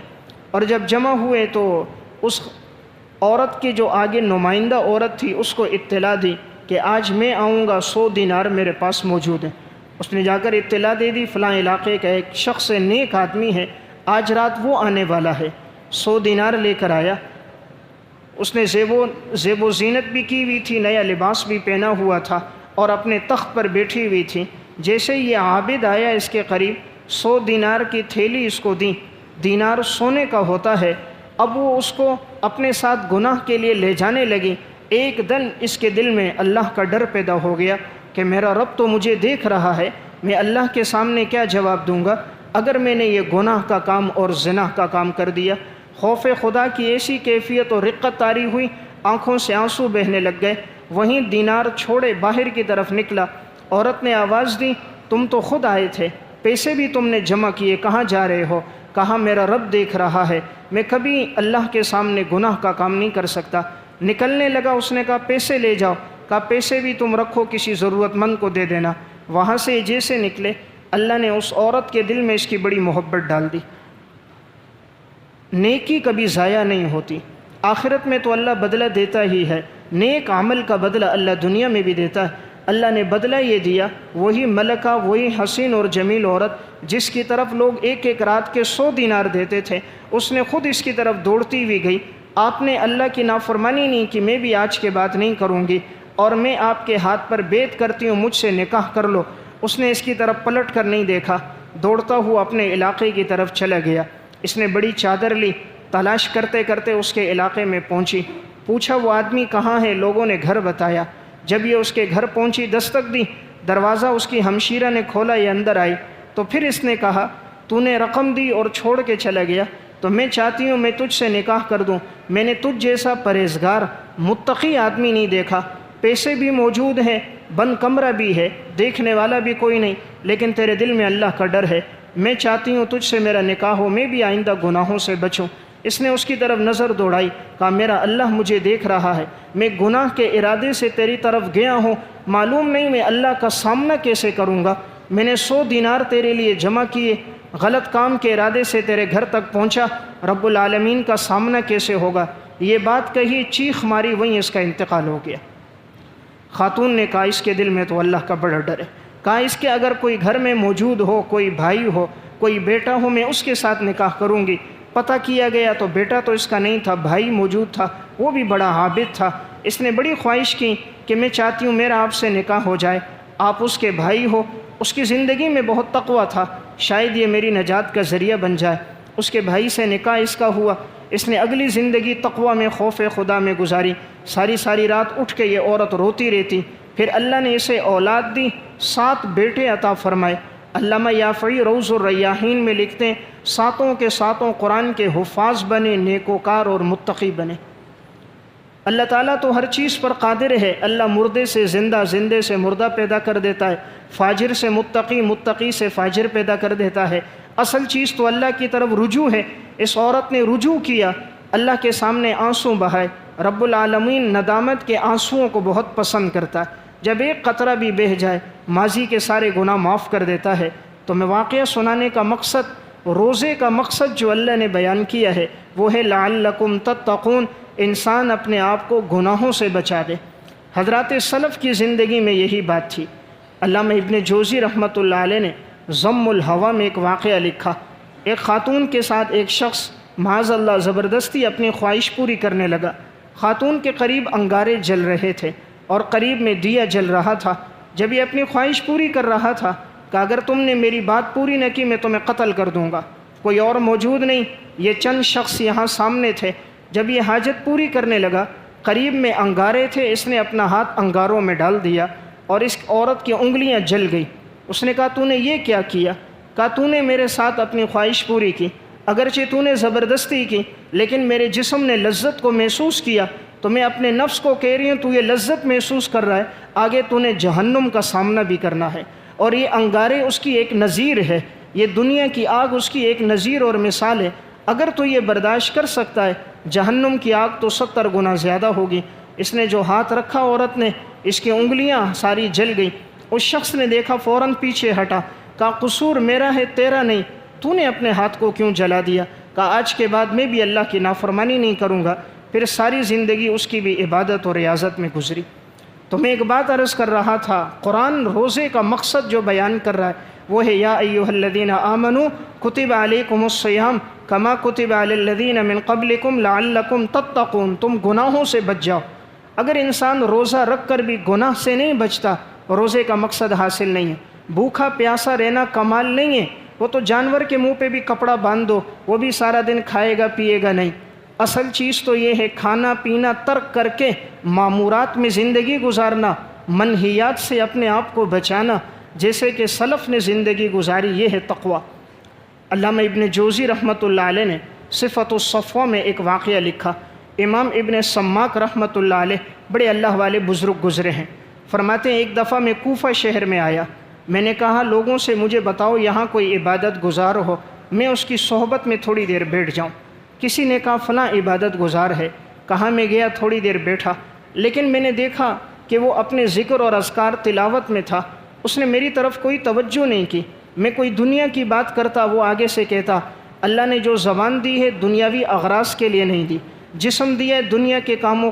اور جب جمع ہوئے تو اس عورت کے جو آگے نمائندہ عورت تھی اس کو اطلاع دی کہ آج میں آؤں گا، 100 دینار میرے پاس موجود ہیں۔ اس نے جا کر اطلاع دے دی فلاں علاقے کا ایک شخص نیک آدمی ہے، آج رات وہ آنے والا ہے، 100 دینار لے کر آیا۔ اس نے زیب و زینت بھی کی ہوئی تھی، نیا لباس بھی پہنا ہوا تھا اور اپنے تخت پر بیٹھی ہوئی تھی۔ جیسے یہ عابد آیا اس کے قریب، 100 دینار کی تھیلی اس کو دی۔ دینار سونے کا ہوتا ہے، اب وہ اس کو اپنے ساتھ گناہ کے لیے لے جانے لگی۔ ایک دن اس کے دل میں اللہ کا ڈر پیدا ہو گیا کہ میرا رب تو مجھے دیکھ رہا ہے، میں اللہ کے سامنے کیا جواب دوں گا اگر میں نے یہ گناہ کا کام اور زنا کا کام کر دیا۔ خوف خدا کی ایسی کیفیت اور رقت طاری ہوئی، آنکھوں سے آنسو بہنے لگ گئے۔ وہیں دینار چھوڑے باہر کی طرف نکلا۔ عورت نے آواز دی تم تو خود آئے تھے، پیسے بھی تم نے جمع کیے، کہاں جا رہے ہو؟ کہا میرا رب دیکھ رہا ہے، میں کبھی اللہ کے سامنے گناہ کا کام نہیں کر سکتا۔ نکلنے لگا، اس نے کہا پیسے لے جاؤ، کہا پیسے بھی تم رکھو، کسی ضرورت مند کو دے دینا۔ وہاں سے جیسے نکلے اللہ نے اس عورت کے دل میں اس کی بڑی محبت ڈال دی۔ نیکی کبھی ضائع نہیں ہوتی، آخرت میں تو اللہ بدلہ دیتا ہی ہے، نیک عمل کا بدلہ اللہ دنیا میں بھی دیتا ہے۔ اللہ نے بدلہ یہ دیا، وہی ملکہ، وہی حسین اور جمیل عورت جس کی طرف لوگ ایک ایک رات کے 100 دینار دیتے تھے، اس نے خود اس کی طرف دوڑتی ہوئی گئی۔ آپ نے اللہ کی نافرمانی نہیں کی، میں بھی آج کے بعد نہیں کروں گی، اور میں آپ کے ہاتھ پر بیعت کرتی ہوں، مجھ سے نکاح کر لو۔ اس نے اس کی طرف پلٹ کر نہیں دیکھا، دوڑتا ہوا اپنے علاقے کی طرف چلا گیا۔ اس نے بڑی چادر لی، تلاش کرتے کرتے اس کے علاقے میں پہنچی، پوچھا وہ آدمی کہاں ہے؟ لوگوں نے گھر بتایا۔ جب یہ اس کے گھر پہنچی، دستک دی، دروازہ اس کی ہمشیرہ نے کھولا، یہ اندر آئی تو پھر اس نے کہا تو نے رقم دی اور چھوڑ کے چلا گیا، تو میں چاہتی ہوں میں تجھ سے نکاح کر دوں۔ میں نے تجھ جیسا پرہیزگار متقی آدمی نہیں دیکھا، پیسے بھی موجود ہیں، بند کمرہ بھی ہے، دیکھنے والا بھی کوئی نہیں، لیکن تیرے دل میں اللہ کا ڈر ہے۔ میں چاہتی ہوں تجھ سے میرا نکاح ہو، میں بھی آئندہ گناہوں سے بچوں۔ اس نے اس کی طرف نظر دوڑائی، کہا میرا اللہ مجھے دیکھ رہا ہے، میں گناہ کے ارادے سے تیری طرف گیا ہوں، معلوم نہیں میں اللہ کا سامنا کیسے کروں گا۔ میں نے 100 دینار تیرے لیے جمع کیے، غلط کام کے ارادے سے تیرے گھر تک پہنچا، رب العالمین کا سامنا کیسے ہوگا؟ یہ بات کہی، چیخ ماری، وہیں اس کا انتقال ہو گیا۔ خاتون نے کہا اس کے دل میں تو اللہ کا بڑا ڈر ہے، کہا اس کے اگر کوئی گھر میں موجود ہو، کوئی بھائی ہو، کوئی بیٹا ہو، میں اس کے ساتھ نکاح کروں گی۔ پتہ کیا گیا تو بیٹا تو اس کا نہیں تھا، بھائی موجود تھا، وہ بھی بڑا عابد تھا۔ اس نے بڑی خواہش کی کہ میں چاہتی ہوں میرا آپ سے نکاح ہو جائے، آپ اس کے بھائی ہو، اس کی زندگی میں بہت تقویٰ تھا، شاید یہ میری نجات کا ذریعہ بن جائے۔ اس کے بھائی سے نکاح اس کا ہوا۔ اس نے اگلی زندگی تقویٰ میں، خوف خدا میں گزاری۔ ساری رات اٹھ کے یہ عورت روتی رہتی۔ پھر اللہ نے اسے اولاد دی، 7 بیٹے عطا فرمائے۔ علامہ یافعی روض الریاحین میں لکھتے ہیں 7 کے 7 قرآن کے حفاظ بنے، نیکوکار اور متقی بنے۔ اللہ تعالیٰ تو ہر چیز پر قادر ہے، اللہ مردے سے زندہ، زندے سے مردہ پیدا کر دیتا ہے، فاجر سے متقی، متقی سے فاجر پیدا کر دیتا ہے۔ اصل چیز تو اللہ کی طرف رجوع ہے۔ اس عورت نے رجوع کیا، اللہ کے سامنے آنسو بہائے۔ رب العالمین ندامت کے آنسوؤں کو بہت پسند کرتا ہے، جب ایک قطرہ بھی بہہ جائے ماضی کے سارے گناہ معاف کر دیتا ہے۔ تو میں واقعہ سنانے کا مقصد، روزے کا مقصد جو اللہ نے بیان کیا ہے وہ ہے لعلکم تتقون، انسان اپنے آپ کو گناہوں سے بچا دے۔ حضرات سلف کی زندگی میں یہی بات تھی۔ علامہ ابن جوزی رحمۃ اللہ علیہ نے ضم الہوا میں ایک واقعہ لکھا۔ ایک خاتون کے ساتھ ایک شخص معاذ اللہ زبردستی اپنی خواہش پوری کرنے لگا۔ خاتون کے قریب انگارے جل رہے تھے اور قریب میں دیا جل رہا تھا۔ جب یہ اپنی خواہش پوری کر رہا تھا کہ اگر تم نے میری بات پوری نہ کی میں تمہیں قتل کر دوں گا۔ کوئی اور موجود نہیں، یہ چند شخص یہاں سامنے تھے۔ جب یہ حاجت پوری کرنے لگا، قریب میں انگارے تھے، اس نے اپنا ہاتھ انگاروں میں ڈال دیا اور اس عورت کی انگلیاں جل گئی۔ اس نے کہا تو نے یہ کیا کیا؟ کہا تو نے میرے ساتھ اپنی خواہش پوری کی، اگرچہ تو نے زبردستی کی لیکن میرے جسم نے لذت کو محسوس کیا، تو میں اپنے نفس کو کہہ رہی ہوں تو یہ لذت محسوس کر رہا ہے، آگے تو نے جہنم کا سامنا بھی کرنا ہے۔ اور یہ انگارے اس کی ایک نظیر ہے، یہ دنیا کی آگ اس کی ایک نظیر اور مثال ہے۔ اگر تو یہ برداشت کر سکتا ہے، جہنم کی آگ تو 70 گنا زیادہ ہوگی۔ اس نے جو ہاتھ رکھا عورت نے، اس کی انگلیاں ساری جل گئی۔ اس شخص نے دیکھا، فوراً پیچھے ہٹا، کہا قصور میرا ہے تیرا نہیں، تو نے اپنے ہاتھ کو کیوں جلا دیا؟ کہا آج کے بعد میں بھی اللہ کی نافرمانی نہیں کروں گا۔ پھر ساری زندگی اس کی بھی عبادت اور ریاضت میں گزری۔ تو میں ایک بات عرض کر رہا تھا، قرآن روزے کا مقصد جو بیان کر رہا ہے وہ ہے یا ایھا الذین آمنوا کتب علیکم الصیام کما کتب علی الذین من قبلکم لعلکم تتقون، تم گناہوں سے بچ جاؤ۔ اگر انسان روزہ رکھ کر بھی گناہ سے نہیں بچتا، روزے کا مقصد حاصل نہیں ہے۔ بھوکا پیاسا رہنا کمال نہیں ہے، وہ تو جانور کے منہ پہ بھی کپڑا باندھ دو، وہ بھی سارا دن کھائے گا پیے گا نہیں۔ اصل چیز تو یہ ہے کھانا پینا ترک کر کے معمورات میں زندگی گزارنا، منہیات سے اپنے آپ کو بچانا، جیسے کہ سلف نے زندگی گزاری، یہ ہے تقوی۔ علامہ ابن جوزی رحمۃ اللہ علیہ نے صفت الصفوہ میں ایک واقعہ لکھا۔ امام ابن سماک رحمۃ اللہ علیہ بڑے اللہ والے بزرگ گزرے ہیں۔ فرماتے ہیں ایک دفعہ میں کوفہ شہر میں آیا، میں نے کہا لوگوں سے مجھے بتاؤ یہاں کوئی عبادت گزار ہو، میں اس کی صحبت میں تھوڑی دیر بیٹھ جاؤں۔ کسی نے کہا فلاں عبادت گزار ہے، کہاں میں گیا، تھوڑی دیر بیٹھا، لیکن میں نے دیکھا کہ وہ اپنے ذکر اور اذکار تلاوت میں تھا، اس نے میری طرف کوئی توجہ نہیں کی۔ میں کوئی دنیا کی بات کرتا، وہ آگے سے کہتا اللہ نے جو زبان دی ہے دنیاوی اغراض کے لیے نہیں دی، جسم دیا ہے دنیا کے کاموں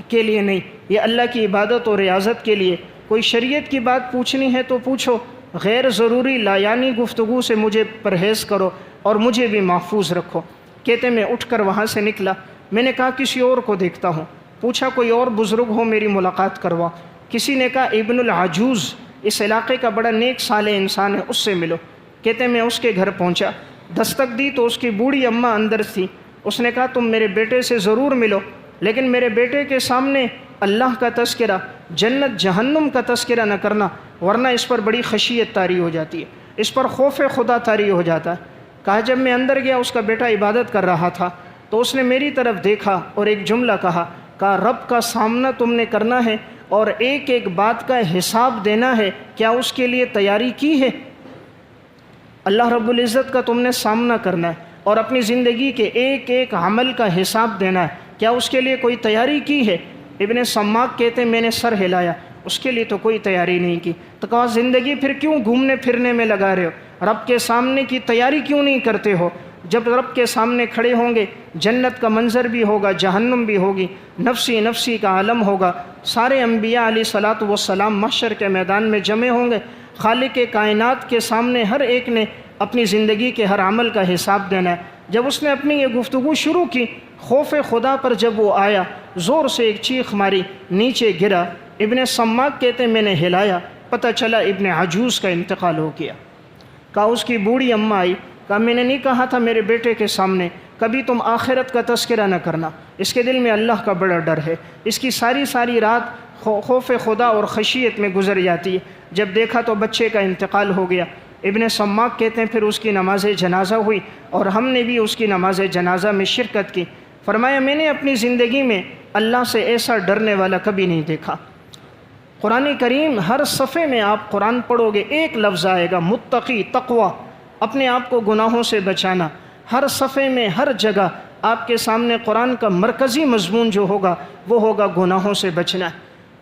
کے لیے نہیں، یہ اللہ کی عبادت اور ریاضت کے لیے۔ کوئی شریعت کی بات پوچھنی ہے تو پوچھو، غیر ضروری لایانی گفتگو سے مجھے پرہیز کرو اور مجھے بھی محفوظ رکھو۔ کہتے میں اٹھ کر وہاں سے نکلا، میں نے کہا کسی اور کو دیکھتا ہوں، پوچھا کوئی اور بزرگ ہو میری ملاقات کروا۔ کسی نے کہا ابن العجوز اس علاقے کا بڑا نیک صالح انسان ہے، اس سے ملو۔ کہتے میں اس کے گھر پہنچا، دستک دی تو اس کی بوڑھی اماں اندر تھی۔ اس نے کہا تم میرے بیٹے سے ضرور ملو، لیکن میرے بیٹے کے سامنے اللہ کا تذکرہ، جنت جہنم کا تذکرہ نہ کرنا، ورنہ اس پر بڑی خشیت طاری ہو جاتی ہے، اس پر خوف خدا طاری ہو جاتا ہے۔ کہا جب میں اندر گیا، اس کا بیٹا عبادت کر رہا تھا، تو اس نے میری طرف دیکھا اور ایک جملہ کہا رب کا سامنا تم نے کرنا ہے اور ایک ایک بات کا حساب دینا ہے، کیا اس کے لیے تیاری کی ہے؟ اللہ رب العزت کا تم نے سامنا کرنا ہے اور اپنی زندگی کے ایک ایک عمل کا حساب دینا ہے، کیا اس کے لیے کوئی تیاری کی ہے؟ ابن سماک کہتے ہیں میں نے سر ہلایا، اس کے لیے تو کوئی تیاری نہیں کی۔ تو کہا زندگی پھر کیوں گھومنے پھرنے میں لگا رہے ہو؟ رب کے سامنے کی تیاری کیوں نہیں کرتے ہو؟ جب رب کے سامنے کھڑے ہوں گے، جنت کا منظر بھی ہوگا، جہنم بھی ہوگی، نفسی نفسی کا عالم ہوگا، سارے انبیاء علیہ الصلاۃ والسلام محشر کے میدان میں جمع ہوں گے، خالق کائنات کے سامنے ہر ایک نے اپنی زندگی کے ہر عمل کا حساب دینا ہے۔ جب اس نے اپنی یہ گفتگو شروع کی، خوف خدا پر جب وہ آیا، زور سے ایک چیخ ماری، نیچے گرا۔ ابن سماک کہتے میں نے ہلایا، پتہ چلا ابن عجوز کا انتقال ہو گیا۔ کہا اس کی بوڑھی اماں آئی، کہا میں نے نہیں کہا تھا میرے بیٹے کے سامنے کبھی تم آخرت کا تذکرہ نہ کرنا، اس کے دل میں اللہ کا بڑا ڈر ہے۔ اس کی ساری رات خوف خدا اور خشیت میں گزر جاتی ہے۔ جب دیکھا تو بچے کا انتقال ہو گیا۔ ابن سماک کہتے ہیں پھر اس کی نماز جنازہ ہوئی اور ہم نے بھی اس کی نماز جنازہ میں شرکت کی۔ فرمایا میں نے اپنی زندگی میں اللہ سے ایسا ڈرنے والا کبھی نہیں دیکھا۔ قرآن کریم ہر صفحے میں آپ قرآن پڑھو گے ایک لفظ آئے گا متقی، تقوی، اپنے آپ کو گناہوں سے بچانا۔ ہر صفحے میں ہر جگہ آپ کے سامنے قرآن کا مرکزی مضمون جو ہوگا وہ ہوگا گناہوں سے بچنا۔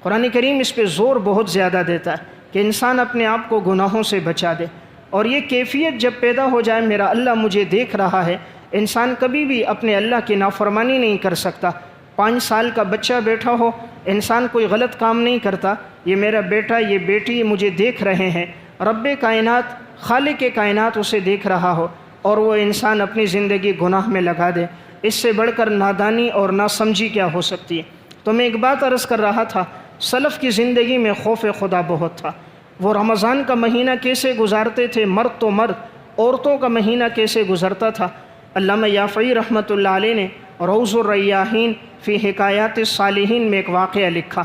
قرآن کریم اس پہ زور بہت زیادہ دیتا ہے کہ انسان اپنے آپ کو گناہوں سے بچا دے، اور یہ کیفیت جب پیدا ہو جائے میرا اللہ مجھے دیکھ رہا ہے، انسان کبھی بھی اپنے اللہ کی نافرمانی نہیں کر سکتا۔ 5 سال کا بچہ بیٹھا ہو، انسان کوئی غلط کام نہیں کرتا، یہ میرا بیٹا یہ بیٹی مجھے دیکھ رہے ہیں، رب کائنات خالق کائنات اسے دیکھ رہا ہو، اور وہ انسان اپنی زندگی گناہ میں لگا دے، اس سے بڑھ کر نادانی اور ناسمجھی کیا ہو سکتی ہے؟ تو میں ایک بات عرض کر رہا تھا، سلف کی زندگی میں خوف خدا بہت تھا۔ وہ رمضان کا مہینہ کیسے گزارتے تھے، مرد تو مرد، عورتوں کا مہینہ کیسے گزرتا تھا۔ علامہ یافعی رحمۃ اللہ علیہ نے روض الریاحین فی حکایات الصالحین میں ایک واقعہ لکھا۔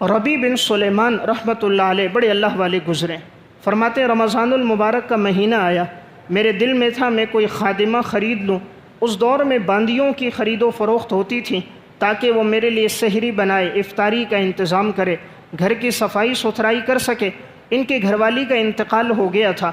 ربیع بن سلیمان رحمۃ اللہ علیہ بڑے اللہ والے گزرے، فرماتے ہیں رمضان المبارک کا مہینہ آیا، میرے دل میں تھا میں کوئی خادمہ خرید لوں۔ اس دور میں باندیوں کی خرید و فروخت ہوتی تھی تاکہ وہ میرے لیے سحری بنائے، افطاری کا انتظام کرے، گھر کی صفائی ستھرائی کر سکے۔ ان کی گھر والی کا انتقال ہو گیا تھا۔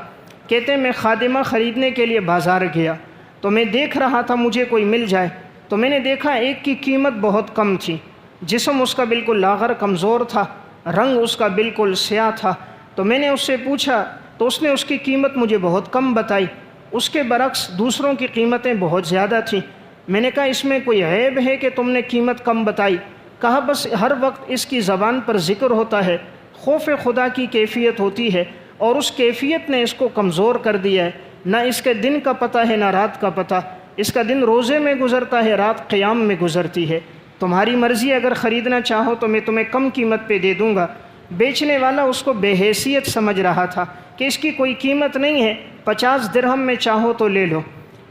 کہتے ہیں میں خادمہ خریدنے کے لیے بازار گیا تو میں دیکھ رہا تھا مجھے کوئی مل جائے، تو میں نے دیکھا ایک کی قیمت بہت کم تھی، جسم اس کا بالکل لاغر کمزور تھا، رنگ اس کا بالکل سیاہ تھا۔ تو میں نے اس سے پوچھا تو اس نے اس کی قیمت مجھے بہت کم بتائی، اس کے برعکس دوسروں کی قیمتیں بہت زیادہ تھیں۔ میں نے کہا اس میں کوئی عیب ہے کہ تم نے قیمت کم بتائی؟ کہا بس ہر وقت اس کی زبان پر ذکر ہوتا ہے، خوف خدا کی کیفیت ہوتی ہے اور اس کیفیت نے اس کو کمزور کر دیا ہے، نہ اس کے دن کا پتہ ہے نہ رات کا پتہ، اس کا دن روزے میں گزرتا ہے، رات قیام میں گزرتی ہے۔ تمہاری مرضی، اگر خریدنا چاہو تو میں تمہیں کم قیمت پہ دے دوں گا۔ بیچنے والا اس کو بے حیثیت سمجھ رہا تھا کہ اس کی کوئی قیمت نہیں ہے، 50 درہم میں چاہو تو لے لو۔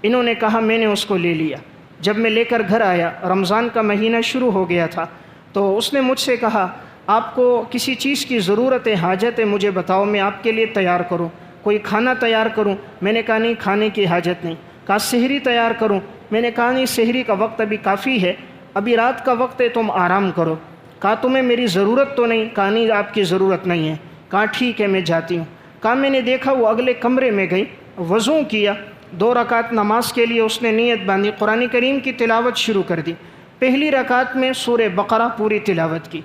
انہوں نے کہا میں نے اس کو لے لیا۔ جب میں لے کر گھر آیا، رمضان کا مہینہ شروع ہو گیا تھا، تو اس نے مجھ سے کہا آپ کو کسی چیز کی ضرورت ہے، حاجت ہے، مجھے بتاؤ، میں آپ کے لیے تیار کروں، کوئی کھانا تیار کروں؟ میں نے کہا نہیں، کھانے کی حاجت نہیں۔ کہا سحری تیار کروں؟ میں نے کہا نہیں، سحری کا وقت ابھی کافی ہے، ابھی رات کا وقت ہے، تم آرام کرو۔ کہا تمہیں میری ضرورت تو نہیں؟ کہا نہیں، آپ کی ضرورت نہیں ہے۔ کہا ٹھیک ہے، میں جاتی ہوں۔ کہا میں نے دیکھا وہ اگلے کمرے میں گئی، وضو کیا، 2 رکعت نماز کے لیے اس نے نیت باندھی، قرآن کریم کی تلاوت شروع کر دی۔ پہلی رکعت میں سورہ بقرہ پوری تلاوت کی،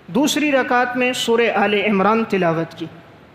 دوسری رکعت میں سورہ آل عمران تلاوت کی،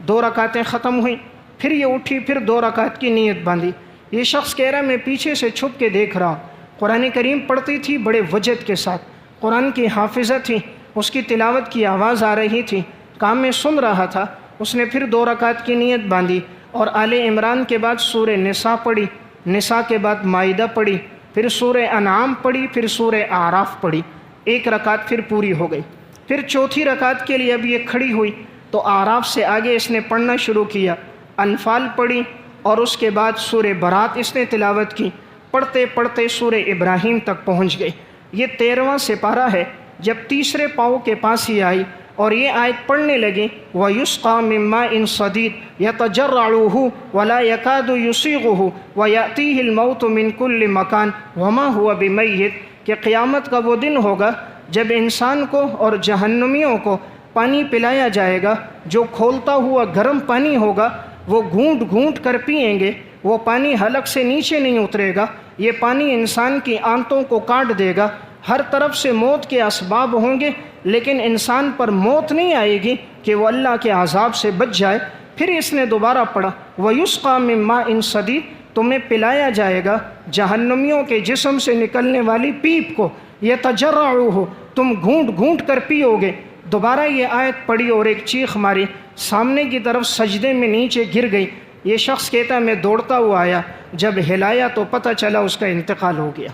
2 رکعتیں ختم ہوئیں، پھر یہ اٹھی، پھر 2 رکعت کی نیت باندھی۔ یہ شخص کہہ رہا ہے میں پیچھے سے چھپ کے دیکھ رہا ہوں، قرآن کریم پڑھتی تھی بڑے وجد کے ساتھ، قرآن کی حافظہ تھی، اس کی تلاوت کی آواز آ رہی تھی، کام میں سن رہا تھا۔ اس نے پھر 2 رکعت کی نیت باندھی اور آل عمران کے بعد سورہ نساء پڑھی، نساء کے بعد مائدہ پڑھی، پھر سورہ انعام پڑھی، پھر سورہ اعراف پڑھی، 1 رکعت پھر پوری ہو گئی۔ پھر چوتھی رکعت کے لیے اب یہ کھڑی ہوئی تو اعراف سے آگے اس نے پڑھنا شروع کیا، انفال پڑھی اور اس کے بعد سورہ برات اس نے تلاوت کی، پڑھتے پڑھتے سورہ ابراہیم تک پہنچ گئی۔ یہ 13واں سپارہ ہے۔ جب تیسرے پاؤں کے پاس ہی آئی اور یہ آیت پڑھنے لگی وَيُسْقَى مِن مَاءٍ صَدِيدٍ يَتَجَرَّعُهُ وَلَا يَكَادُ يُسِيغُهُ وَيَأْتِيهِ الْمَوْتُ مِن كُلِّ مَكَانٍ وَمَا هُوَ بِمَيِّتٍ کہ قیامت کا وہ دن ہوگا جب انسان کو اور جہنمیوں کو پانی پلایا جائے گا، جو کھولتا ہوا گرم پانی ہوگا، وہ گھونٹ گھونٹ کر پئیں گے، وہ پانی حلق سے نیچے نہیں اترے گا، یہ پانی انسان کی آنتوں کو کاٹ دے گا، ہر طرف سے موت کے اسباب ہوں گے، لیکن انسان پر موت نہیں آئے گی کہ وہ اللہ کے عذاب سے بچ جائے۔ پھر اس نے دوبارہ پڑھا وَيُسْقَى مِن مَاءٍ صَدِيدٍ تمہیں پلایا جائے گا جہنمیوں کے جسم سے نکلنے والی پیپ کو، يَتَجَرَّعُهُ تم گھونٹ گھونٹ کر پیو گے۔ دوبارہ یہ آیت پڑھی اور ایک چیخ ماری، سامنے کی طرف سجدے میں نیچے گر گئی۔ یہ شخص کہتا ہے میں دوڑتا ہوا آیا، جب ہلایا تو پتہ چلا اس کا انتقال ہو گیا۔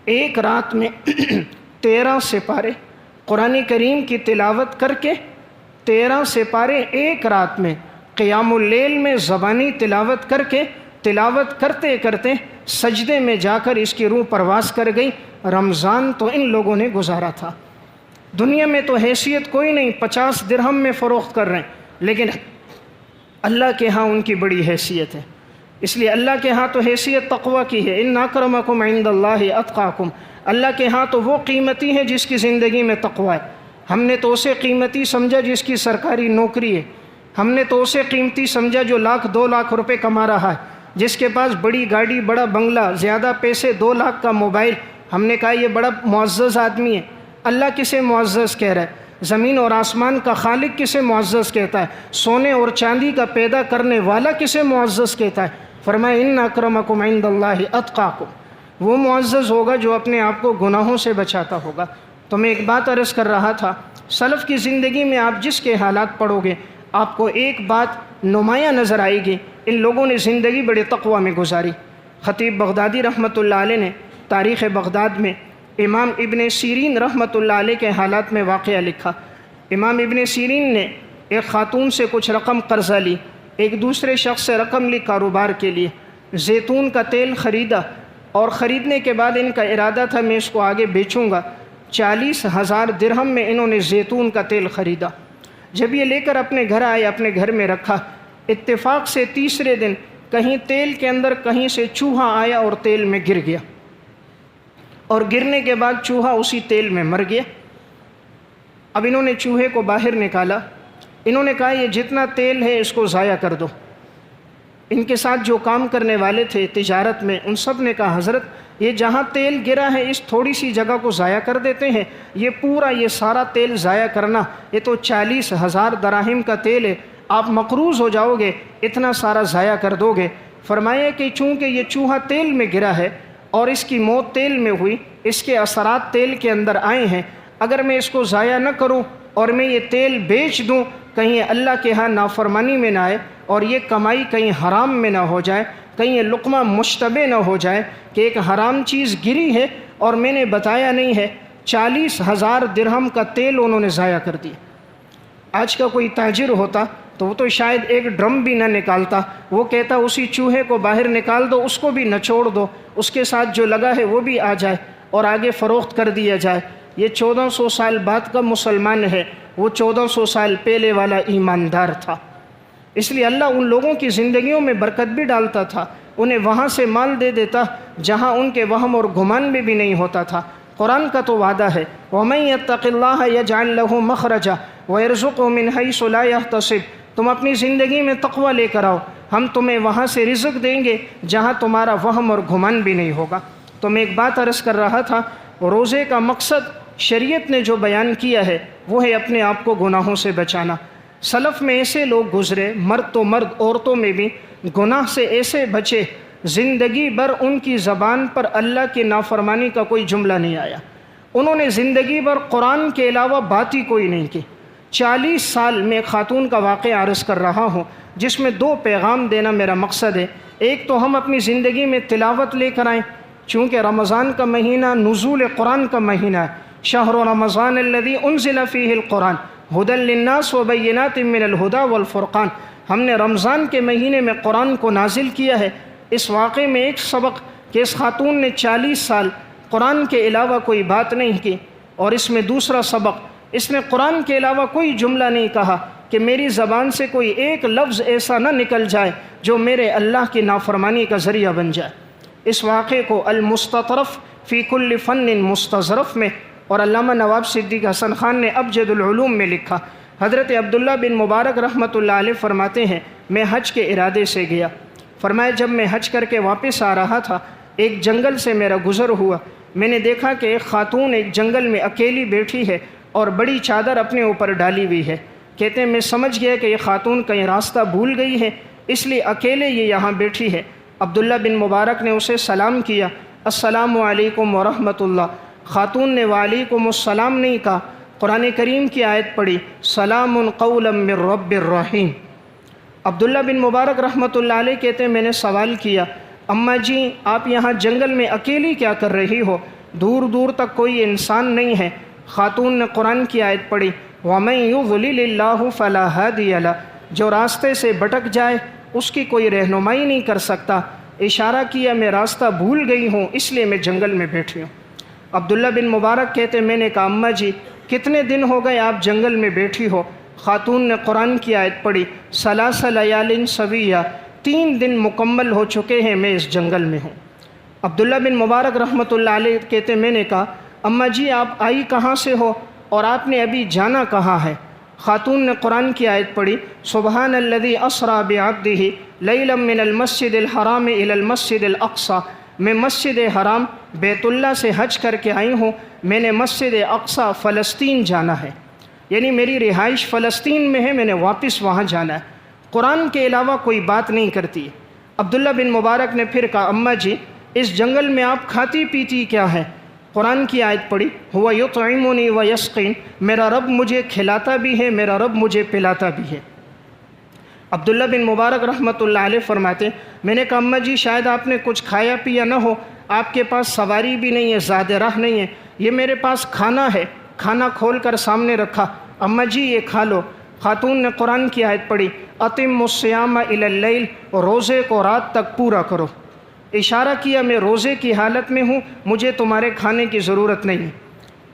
ایک رات میں 13 سپارے قرآن کریم کی تلاوت کر کے، 13 سپارے ایک رات میں قیام اللیل میں زبانی تلاوت کر کے، تلاوت کرتے کرتے سجدے میں جا کر اس کی روح پرواز کر گئی۔ رمضان تو ان لوگوں نے گزارا تھا۔ دنیا میں تو حیثیت کوئی نہیں، 50 درہم میں فروخت کر رہے ہیں، لیکن اللہ کے ہاں ان کی بڑی حیثیت ہے۔ اس لیے اللہ کے ہاں تو حیثیت تقوی کی ہے، ان اکرمکم عند اللہ اتقاکم۔ اللہ کے ہاں تو وہ قیمتی ہے جس کی زندگی میں تقوی ہے۔ ہم نے تو اسے قیمتی سمجھا جس کی سرکاری نوکری ہے، ہم نے تو اسے قیمتی سمجھا جو 1,00,000 2 لاکھ روپے کما رہا ہے، جس کے پاس بڑی گاڑی، بڑا بنگلہ، زیادہ پیسے، 2 لاکھ کا موبائل، ہم نے کہا یہ بڑا معزز آدمی ہے۔ اللہ کسے معزز کہہ رہا ہے؟ زمین اور آسمان کا خالق کسے معزز کہتا ہے؟ سونے اور چاندی کا پیدا کرنے والا کسے معزز کہتا ہے؟ فرمایا ان اکرمکم عند اللہ اتقاکم۔ وہ معزز ہوگا جو اپنے آپ کو گناہوں سے بچاتا ہوگا۔ تو میں ایک بات عرض کر رہا تھا، سلف کی زندگی میں آپ جس کے حالات پڑھو گے، آپ کو ایک بات نمایاں نظر آئے گی، ان لوگوں نے زندگی بڑے تقوی میں گزاری۔ خطیب بغدادی رحمۃ اللہ علیہ نے تاریخ بغداد میں امام ابن سیرین رحمۃ اللہ علیہ کے حالات میں واقعہ لکھا۔ امام ابن سیرین نے ایک خاتون سے کچھ رقم قرضہ لی، ایک دوسرے شخص سے رقم لی کاروبار کے لیے، زیتون کا تیل خریدا، اور خریدنے کے بعد ان کا ارادہ تھا میں اس کو آگے بیچوں گا۔ 40,000 درہم میں انہوں نے زیتون کا تیل خریدا۔ جب یہ لے کر اپنے گھر آئے، اپنے گھر میں رکھا، اتفاق سے تیسرے دن کہیں تیل کے اندر کہیں سے چوہا آیا اور تیل میں گر گیا، اور گرنے کے بعد چوہا اسی تیل میں مر گیا۔ اب انہوں نے چوہے کو باہر نکالا، انہوں نے کہا یہ جتنا تیل ہے اس کو ضائع کر دو۔ ان کے ساتھ جو کام کرنے والے تھے تجارت میں، ان سب نے کہا حضرت یہ جہاں تیل گرا ہے اس تھوڑی سی جگہ کو ضائع کر دیتے ہیں، یہ پورا یہ سارا تیل ضائع کرنا، یہ تو 40,000 دراہم کا تیل ہے، آپ مقروض ہو جاؤ گے، اتنا سارا ضائع کر دو گے۔ فرمایا کہ چونکہ یہ چوہا تیل میں گرا ہے اور اس کی موت تیل میں ہوئی، اس کے اثرات تیل کے اندر آئے ہیں، اگر میں اس کو ضائع نہ کروں اور میں یہ تیل بیچ دوں، کہیں اللہ کے ہاں نافرمانی میں نہ آئے اور یہ کمائی کہیں حرام میں نہ ہو جائے، کہیں یہ لقمہ مشتبہ نہ ہو جائے کہ ایک حرام چیز گری ہے اور میں نے بتایا نہیں ہے۔ 40,000 درہم کا تیل انہوں نے ضائع کر دیا۔ آج کا کوئی تاجر ہوتا تو وہ تو شاید ایک ڈرم بھی نہ نکالتا، وہ کہتا اسی چوہے کو باہر نکال دو، اس کو بھی نچوڑ دو، اس کے ساتھ جو لگا ہے وہ بھی آ جائے اور آگے فروخت کر دیا جائے۔ یہ 1400 سال بعد کا مسلمان ہے، وہ 1400 سال پہلے والا ایماندار تھا۔ اس لیے اللہ ان لوگوں کی زندگیوں میں برکت بھی ڈالتا تھا، انہیں وہاں سے مال دے دیتا جہاں ان کے وہم اور گمان میں بھی نہیں ہوتا تھا۔ قرآن کا تو وعدہ ہے وَمَن يَتَّقِ اللَّهَ يَجْعَل لَّهُ مَخْرَجًا وَيَرْزُقْهُ مِنْ حَيْثُ لَا يَحْتَسِبُ۔ تم اپنی زندگی میں تقوی لے کر آؤ، ہم تمہیں وہاں سے رزق دیں گے جہاں تمہارا وہم اور گمان بھی نہیں ہوگا۔ تو میں ایک بات عرض کر رہا تھا، روزے کا مقصد شریعت نے جو بیان کیا ہے وہ ہے اپنے آپ کو گناہوں سے بچانا۔ سلف میں ایسے لوگ گزرے، مرد تو مرد، عورتوں میں بھی، گناہ سے ایسے بچے، زندگی بھر ان کی زبان پر اللہ کی نافرمانی کا کوئی جملہ نہیں آیا، انہوں نے زندگی بھر قرآن کے علاوہ بات ہی کوئی نہیں کی۔ 40 سال میں خاتون کا واقعہ عرض کر رہا ہوں جس میں 2 پیغام دینا میرا مقصد ہے۔ ایک تو ہم اپنی زندگی میں تلاوت لے کر آئیں، چونکہ رمضان کا مہینہ نزول قرآن کا مہینہ ہے۔ شہر رمضان الذی انزل فیہ القرآن ھدی للناس وبینات من الھدی والفرقان۔ ہم نے رمضان کے مہینے میں قرآن کو نازل کیا ہے۔ اس واقعے میں ایک سبق کہ اس خاتون نے 40 سال قرآن کے علاوہ کوئی بات نہیں کی، اور اس میں دوسرا سبق، اس نے قرآن کے علاوہ کوئی جملہ نہیں کہا کہ میری زبان سے کوئی ایک لفظ ایسا نہ نکل جائے جو میرے اللہ کی نافرمانی کا ذریعہ بن جائے۔ اس واقعے کو المستطرف فی کل فن مستظرف میں اور علامہ نواب صدیق حسن خان نے ابجد العلوم میں لکھا۔ حضرت عبداللہ بن مبارک رحمۃ اللہ علیہ فرماتے ہیں میں حج کے ارادے سے گیا، فرمایا جب میں حج کر کے واپس آ رہا تھا ایک جنگل سے میرا گزر ہوا، میں نے دیکھا کہ ایک خاتون ایک جنگل میں اکیلی بیٹھی ہے اور بڑی چادر اپنے اوپر ڈالی ہوئی ہے۔ کہتے ہیں میں سمجھ گیا کہ یہ خاتون کہیں راستہ بھول گئی ہے، اس لیے اکیلے یہ یہاں بیٹھی ہے۔ عبداللہ بن مبارک نے اسے سلام کیا، السلام علیکم ورحمۃ اللہ۔ خاتون نے وعلیکم السلام نہیں کہا، قرآن کریم کی آیت پڑھی سلام قولا من رب الرحیم۔ عبداللہ بن مبارک رحمۃ اللہ علیہ کہتے ہیں میں نے سوال کیا اماں جی آپ یہاں جنگل میں اکیلی کیا کر رہی ہو، دور دور تک کوئی انسان نہیں ہے۔ خاتون نے قرآن کی آیت پڑھی وَمَن يُضْلِلِ اللَّهُ فَلَا هَادِيَ لَهُ، جو راستے سے بھٹک جائے اس کی کوئی رہنمائی نہیں کر سکتا۔ اشارہ کیا میں راستہ بھول گئی ہوں اس لیے میں جنگل میں بیٹھی ہوں۔ عبداللہ بن مبارک کہتے میں نے کہا اماں جی کتنے دن ہو گئے آپ جنگل میں بیٹھی ہو؟ خاتون نے قرآن کی آیت پڑھی ثلاث لیال سویہ، 3 دن مکمل ہو چکے ہیں میں اس جنگل میں ہوں۔ عبداللہ بن مبارک رحمۃ اللہ علیہ کہتے میں نے کہا اماں جی آپ آئی کہاں سے ہو اور آپ نے ابھی جانا کہاں ہے؟ خاتون نے قرآن کی آیت پڑھی سبحان الذی اسریٰ بعبدہ لیلا من المسجد الحرام الی المسجد الاقصی، میں مسجد حرام بیت اللہ سے حج کر کے آئی ہوں، میں نے مسجد اقصی فلسطین جانا ہے، یعنی میری رہائش فلسطین میں ہے، میں نے واپس وہاں جانا ہے۔ قرآن کے علاوہ کوئی بات نہیں کرتی۔ عبداللہ بن مبارک نے پھر کہا اماں جی اس جنگل میں آپ کھاتی پیتی کیا ہے؟ قرآن کی آیت پڑھی ہوا یطعمنی و یسقین، میرا رب مجھے کھلاتا بھی ہے، میرا رب مجھے پلاتا بھی ہے۔ عبداللہ بن مبارک رحمۃ اللہ علیہ فرماتے ہیں میں نے کہا اماں جی شاید آپ نے کچھ کھایا پیا نہ ہو، آپ کے پاس سواری بھی نہیں ہے، زاد راہ نہیں ہے، یہ میرے پاس کھانا ہے، کھانا کھول کر سامنے رکھا، اماں جی یہ کھا لو۔ خاتون نے قرآن کی آیت پڑھی اتم الصیام الی اللیل، روزے کو رات تک پورا کرو۔ اشارہ کیا میں روزے کی حالت میں ہوں، مجھے تمہارے کھانے کی ضرورت نہیں ہے۔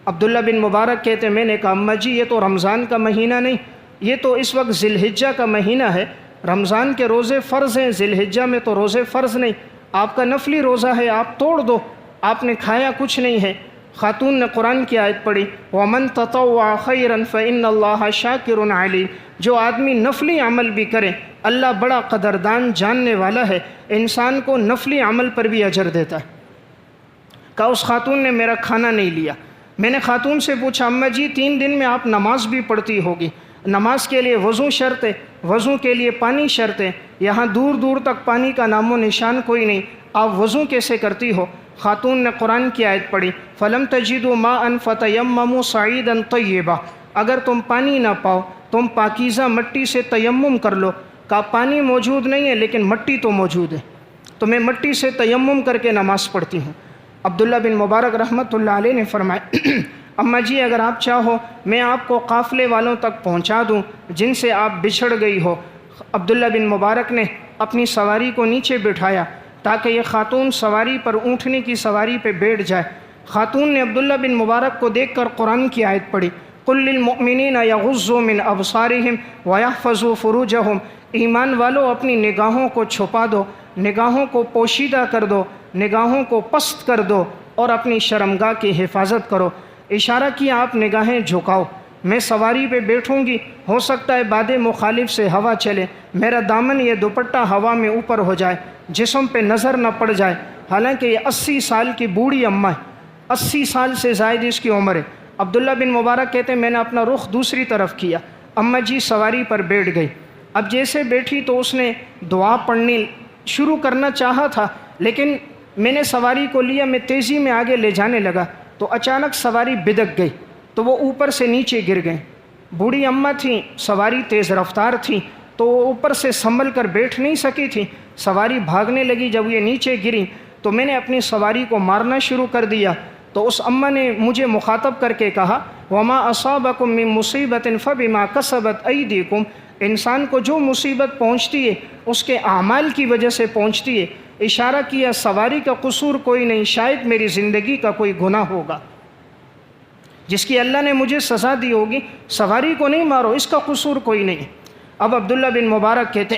عبداللہ بن مبارک کہتے ہیں میں نے کہا اماں جی یہ تو رمضان کا مہینہ نہیں، یہ تو اس وقت ذی الحجہ کا مہینہ ہے، رمضان کے روزے فرض ہیں، ذی الحجہ میں تو روزے فرض نہیں، آپ کا نفلی روزہ ہے، آپ توڑ دو، آپ نے کھایا کچھ نہیں ہے۔ خاتون نے قرآن کی آیت پڑھی وَمَن تَطَوَّعَ خَيْرًا فَإِنَّ اللَّهَ شَاكِرٌ عَلِيمٌ، جو آدمی نفلی عمل بھی کرے اللہ بڑا قدردان جاننے والا ہے، انسان کو نفلی عمل پر بھی اجر دیتا ہے۔ کہا اس خاتون نے میرا کھانا نہیں لیا۔ میں نے خاتون سے پوچھا اماں جی 3 دن میں آپ نماز بھی پڑھتی ہوگی، نماز کے لیے وضو شرط ہے، وضو کے لیے پانی شرط ہے، یہاں دور دور تک پانی کا نام و نشان کوئی نہیں، آپ وضو کیسے کرتی ہو؟ خاتون نے قرآن کی آیت پڑھی فَلَمْ تَجِدُوا مَاءً فَتَيَمَّمُوا صَعِيدًا طَيِّبًا، اگر تم پانی نہ پاؤ تم پاکیزہ مٹی سے تیمم کر لو۔ کہا پانی موجود نہیں ہے لیکن مٹی تو موجود ہے، تو میں مٹی سے تیمم کر کے نماز پڑھتی ہوں۔ عبداللہ بن مبارک رحمۃ اللہ علیہ نے فرمایا اماں جی اگر آپ چاہو میں آپ کو قافلے والوں تک پہنچا دوں جن سے آپ بچھڑ گئی ہو۔ عبداللہ بن مبارک نے اپنی سواری کو نیچے بٹھایا تاکہ یہ خاتون سواری پر اونٹنے کی سواری پہ بیٹھ جائے۔ خاتون نے عبداللہ بن مبارک کو دیکھ کر قرآن کی آیت پڑھی قُلْ لِلْمُؤْمِنِينَ يَغُضُّوا مِنْ أَبْصَارِهِمْ وَيَحْفَظُوا فُرُوجَهُمْ، ایمان والو اپنی نگاہوں کو چھپا دو، نگاہوں کو پوشیدہ کر دو، نگاہوں کو پست کر دو اور اپنی شرمگاہ کی حفاظت کرو۔ اشارہ کیا آپ نگاہیں جھکاؤ، میں سواری پہ بیٹھوں گی، ہو سکتا ہے باد مخالف سے ہوا چلے، میرا دامن یہ دوپٹہ ہوا میں اوپر ہو جائے، جسم پہ نظر نہ پڑ جائے، حالانکہ یہ 80 سال کی بوڑھی اماں ہے، 80 سال سے زائد اس کی عمر ہے۔ عبداللہ بن مبارک کہتے ہیں میں نے اپنا رخ دوسری طرف کیا، اماں جی سواری پر بیٹھ گئی۔ اب جیسے بیٹھی تو اس نے دعا پڑھنی شروع کرنا چاہا تھا، لیکن میں نے سواری کو لیا، میں تیزی میں آگے لے جانے لگا تو اچانک سواری بدک گئی تو وہ اوپر سے نیچے گر گئیں۔ بوڑھی اماں تھیں، سواری تیز رفتار تھی تو وہ اوپر سے سنبھل کر بیٹھ نہیں سکی تھی، سواری بھاگنے لگی، جب یہ نیچے گریں تو میں نے اپنی سواری کو مارنا شروع کر دیا تو اس اماں نے مجھے مخاطب کر کے کہا وَمَا أَصَابَكُم مِّن مُّصِيبَةٍ فَبِمَا كَسَبَتْ أَيْدِيكُمْ، انسان کو جو مصیبت پہنچتی ہے اس کے اعمال کی وجہ سے پہنچتی ہے۔ اشارہ کیا سواری کا قصور کوئی نہیں، شاید میری زندگی کا کوئی گناہ ہوگا جس کی اللہ نے مجھے سزا دی ہوگی، سواری کو نہیں مارو، اس کا قصور کوئی نہیں۔ اب عبداللہ بن مبارک کہتے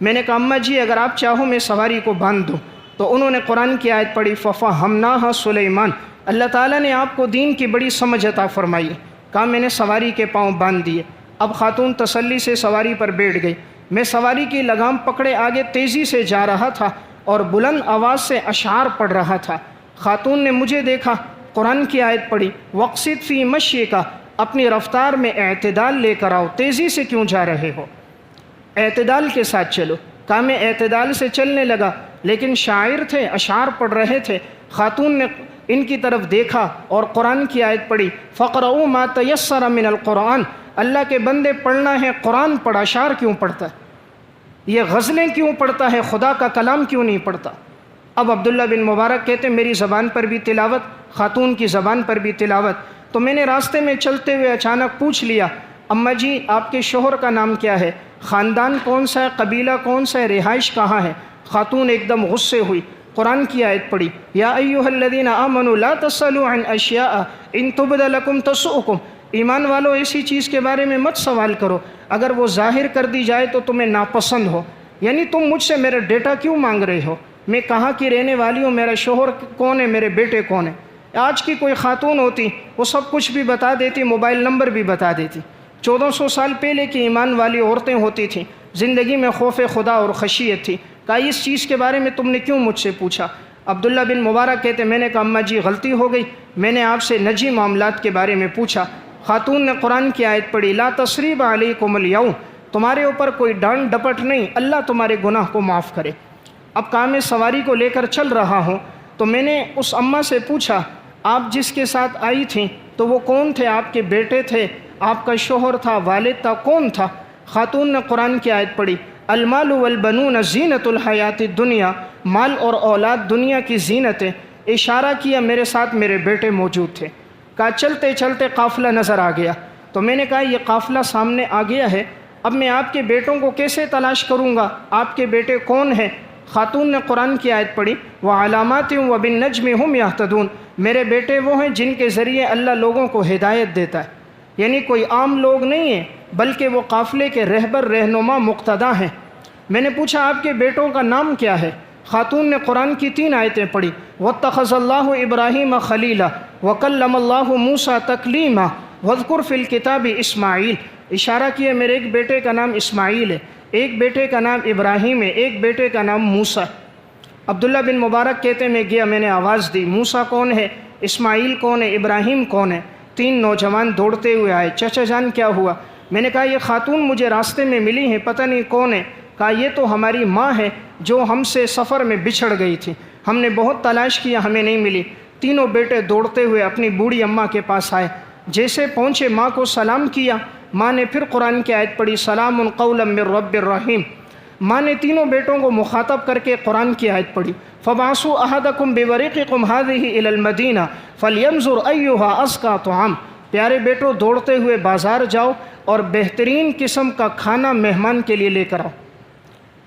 میں نے کہا اماں جی اگر آپ چاہو میں سواری کو باندھ دوں، تو انہوں نے قرآن کی آیت پڑھی فَفَهَّمْنَاهَا سُلَيْمَانَ، اللہ تعالیٰ نے آپ کو دین کی بڑی سمجھ عطا فرمائی ہے۔ کہا میں نے سواری کے پاؤں باندھ دیے۔ اب خاتون تسلی سے سواری پر بیٹھ گئی، میں سواری کی لگام پکڑے آگے تیزی سے جا رہا تھا اور بلند آواز سے اشعار پڑھ رہا تھا۔ خاتون نے مجھے دیکھا، قرآن کی آیت پڑھی وَقْصِدْ فِي مَشْيِكَ، اپنی رفتار میں اعتدال لے کر آؤ، تیزی سے کیوں جا رہے ہو، اعتدال کے ساتھ چلو۔ کہا میں اعتدال سے چلنے لگا، لیکن شاعر تھے، اشعار پڑھ رہے تھے۔ خاتون نے ان کی طرف دیکھا اور قرآن کی آیت پڑھی فَقْرَؤُوا مَا تَيَسَّرَ مِنَ الْقُرْآنِ، اللہ کے بندے پڑھنا ہے قرآن پڑھ، اشعار کیوں پڑھتا ہے، یہ غزلیں کیوں پڑھتا ہے، خدا کا کلام کیوں نہیں پڑھتا۔ اب عبداللہ بن مبارک کہتے ہیں میری زبان پر بھی تلاوت، خاتون کی زبان پر بھی تلاوت، تو میں نے راستے میں چلتے ہوئے اچانک پوچھ لیا اماں جی آپ کے شوہر کا نام کیا ہے، خاندان کون سا ہے، قبیلہ کون سا ہے، رہائش کہاں ہے؟ خاتون ایک دم غصے ہوئی، قرآن کی آیت پڑھی یا ایھا الذین آمنوا لا تسألوا عن اشیاء ان تبد لکم تسؤکم، ایمان والو ایسی چیز کے بارے میں مت سوال کرو اگر وہ ظاہر کر دی جائے تو تمہیں ناپسند ہو۔ یعنی تم مجھ سے میرا ڈیٹا کیوں مانگ رہے ہو، میں کہاں کی رہنے والی ہوں، میرا شوہر کون ہے، میرے بیٹے کون ہیں۔ آج کی کوئی خاتون ہوتی وہ سب کچھ بھی بتا دیتی، موبائل نمبر بھی بتا دیتی۔ 1400 سال پہلے کی ایمان والی عورتیں ہوتی تھیں، زندگی میں خوف خدا اور خشیت تھی۔ کہا اس چیز کے بارے میں تم نے کیوں مجھ سے پوچھا؟ عبداللہ بن مبارک کہتے میں نے کہا اماں جی غلطی ہو گئی، میں نے آپ سے نجی معاملات کے بارے میں پوچھا۔ خاتون نے قرآن کی آیت پڑھی لا تثریب علیکم الیوم، تمہارے اوپر کوئی ڈانٹ ڈپٹ نہیں، اللہ تمہارے گناہ کو معاف کرے۔ اب کہا میں سواری کو لے کر چل رہا ہوں تو میں نے اس اماں سے پوچھا آپ جس کے ساتھ آئی تھیں تو وہ کون تھے، آپ کے بیٹے تھے، آپ کا شوہر تھا، والد تھا، کون تھا؟ خاتون نے قرآن کی آیت پڑھی، المال والبنون زینت الحیات الدنیا، مال اور اولاد دنیا کی زینت ہے۔ اشارہ کیا میرے ساتھ میرے بیٹے موجود تھے۔ کہا چلتے چلتے قافلہ نظر آ گیا، تو میں نے کہا یہ قافلہ سامنے آ گیا ہے، اب میں آپ کے بیٹوں کو کیسے تلاش کروں گا؟ آپ کے بیٹے کون ہیں؟ خاتون نے قرآن کی آیت پڑھی، وَعَلَامَاتٍ وَبِالنَّجْمِ هُمْ يَهْتَدُونَ، میرے بیٹے وہ ہیں جن کے ذریعے اللہ لوگوں کو ہدایت دیتا ہے، یعنی کوئی عام لوگ نہیں ہیں بلکہ وہ قافلے کے رہبر رہنما مقتدا ہیں۔ میں نے پوچھا آپ کے بیٹوں کا نام کیا ہے؟ خاتون نے قرآن کی 3 آیتیں پڑھی، وَاتَّخَذَ اللَّهُ إِبْرَاهِيمَ خَلِيلًا وَكَلَّمَ اللَّهُ مُوسَىٰ تَكْلِيمًا وَاذْكُرْ فِي الْكِتَابِ إِسْمَاعِيلَ، اشارہ کیا میرے ایک بیٹے کا نام اسماعیل ہے، ایک بیٹے کا نام ابراہیم ہے، ایک بیٹے کا نام موسیٰ۔ عبداللہ بن مبارک کہتے ہیں میں گیا، میں نے آواز دی، موسیٰ کون ہے، اسماعیل کون ہے، ابراہیم کون ہے؟ 3 نوجوان دوڑتے ہوئے آئے، چچا جان کیا ہوا؟ میں نے کہا یہ خاتون مجھے راستے میں ملی ہیں، پتہ نہیں کون ہے۔ کہا یہ تو ہماری ماں ہے جو ہم سے سفر میں بچھڑ گئی تھی، ہم نے بہت تلاش کیا ہمیں نہیں ملی۔ تینوں بیٹے دوڑتے ہوئے اپنی بوڑھی اماں کے پاس آئے، جیسے پہنچے ماں کو سلام کیا، ماں نے پھر قرآن کی آیت پڑھی، سلام قولا من رب الرحیم۔ ماں نے تینوں بیٹوں کو مخاطب کر کے قرآن کی آیت پڑھی، فَبَعَثُوا أَحَدَكُمْ بِوَرِقِكُمْ هَذِهِ إِلَى الْمَدِينَةِ فَلْيَنظُرْ أَيُّهَا أَزْكَىٰ طَعَامًا، پیارے بیٹو دوڑتے ہوئے بازار جاؤ اور بہترین قسم کا کھانا مہمان کے لیے لے کر آؤ۔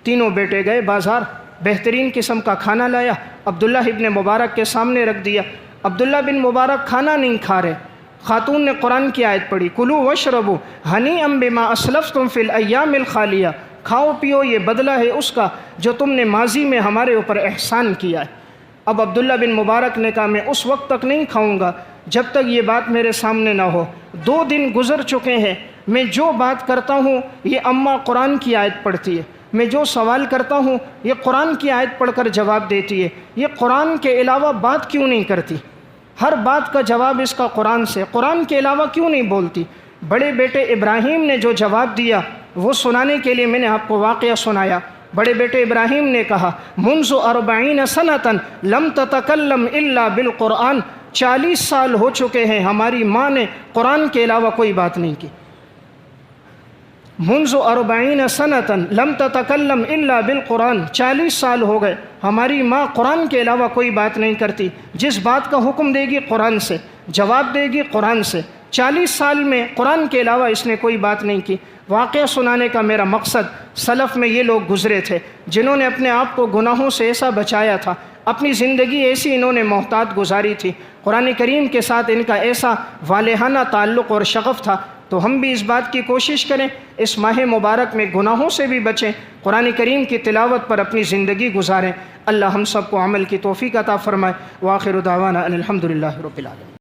تینوں بیٹے گئے بازار، بہترین قسم کا کھانا لایا، عبداللہ ابن مبارک کے سامنے رکھ دیا۔ عبداللہ بن مبارک کھانا نہیں کھا رہے، خاتون نے قرآن کی آیت پڑھی، کلوا واشربوا ہنیئا بما اسلفتم فی الایام الخالیہ، کھاؤ پیو یہ بدلہ ہے اس کا جو تم نے ماضی میں ہمارے اوپر احسان کیا ہے۔ اب عبداللہ بن مبارک نے کہا میں اس وقت تک نہیں کھاؤں گا جب تک یہ بات میرے سامنے نہ ہو، 2 دن گزر چکے ہیں، میں جو بات کرتا ہوں یہ اماں قرآن کی آیت پڑھتی ہے، میں جو سوال کرتا ہوں یہ قرآن کی آیت پڑھ کر جواب دیتی ہے، یہ قرآن کے علاوہ بات کیوں نہیں کرتی؟ ہر بات کا جواب اس کا قرآن سے، قرآن کے علاوہ کیوں نہیں بولتی؟ بڑے بیٹے ابراہیم نے جو جواب دیا وہ سنانے کے لیے میں نے آپ کو واقعہ سنایا۔ بڑے بیٹے ابراہیم نے کہا، منذ 40 سنة لم تتکلم الا بالقرآن، 40 سال ہو چکے ہیں ہماری ماں نے قرآن کے علاوہ کوئی بات نہیں کی۔ منذ 40 سنة لم تتکلم الا بالقرآن، 40 سال ہو گئے ہماری ماں قرآن کے علاوہ کوئی بات نہیں کرتی، جس بات کا حکم دے گی قرآن سے، جواب دے گی قرآن سے۔ 40 سال میں قرآن کے علاوہ اس نے کوئی بات نہیں کی۔ واقعہ سنانے کا میرا مقصد، سلف میں یہ لوگ گزرے تھے جنہوں نے اپنے آپ کو گناہوں سے ایسا بچایا تھا، اپنی زندگی ایسی انہوں نے محتاط گزاری تھی، قرآن کریم کے ساتھ ان کا ایسا والہانہ تعلق اور شغف تھا۔ تو ہم بھی اس بات کی کوشش کریں، اس ماہ مبارک میں گناہوں سے بھی بچیں، قرآن کریم کی تلاوت پر اپنی زندگی گزاریں۔ اللہ ہم سب کو عمل کی توفیق عطا فرمائے۔ وآخر دعوانا ان الحمد للہ رب العالمین۔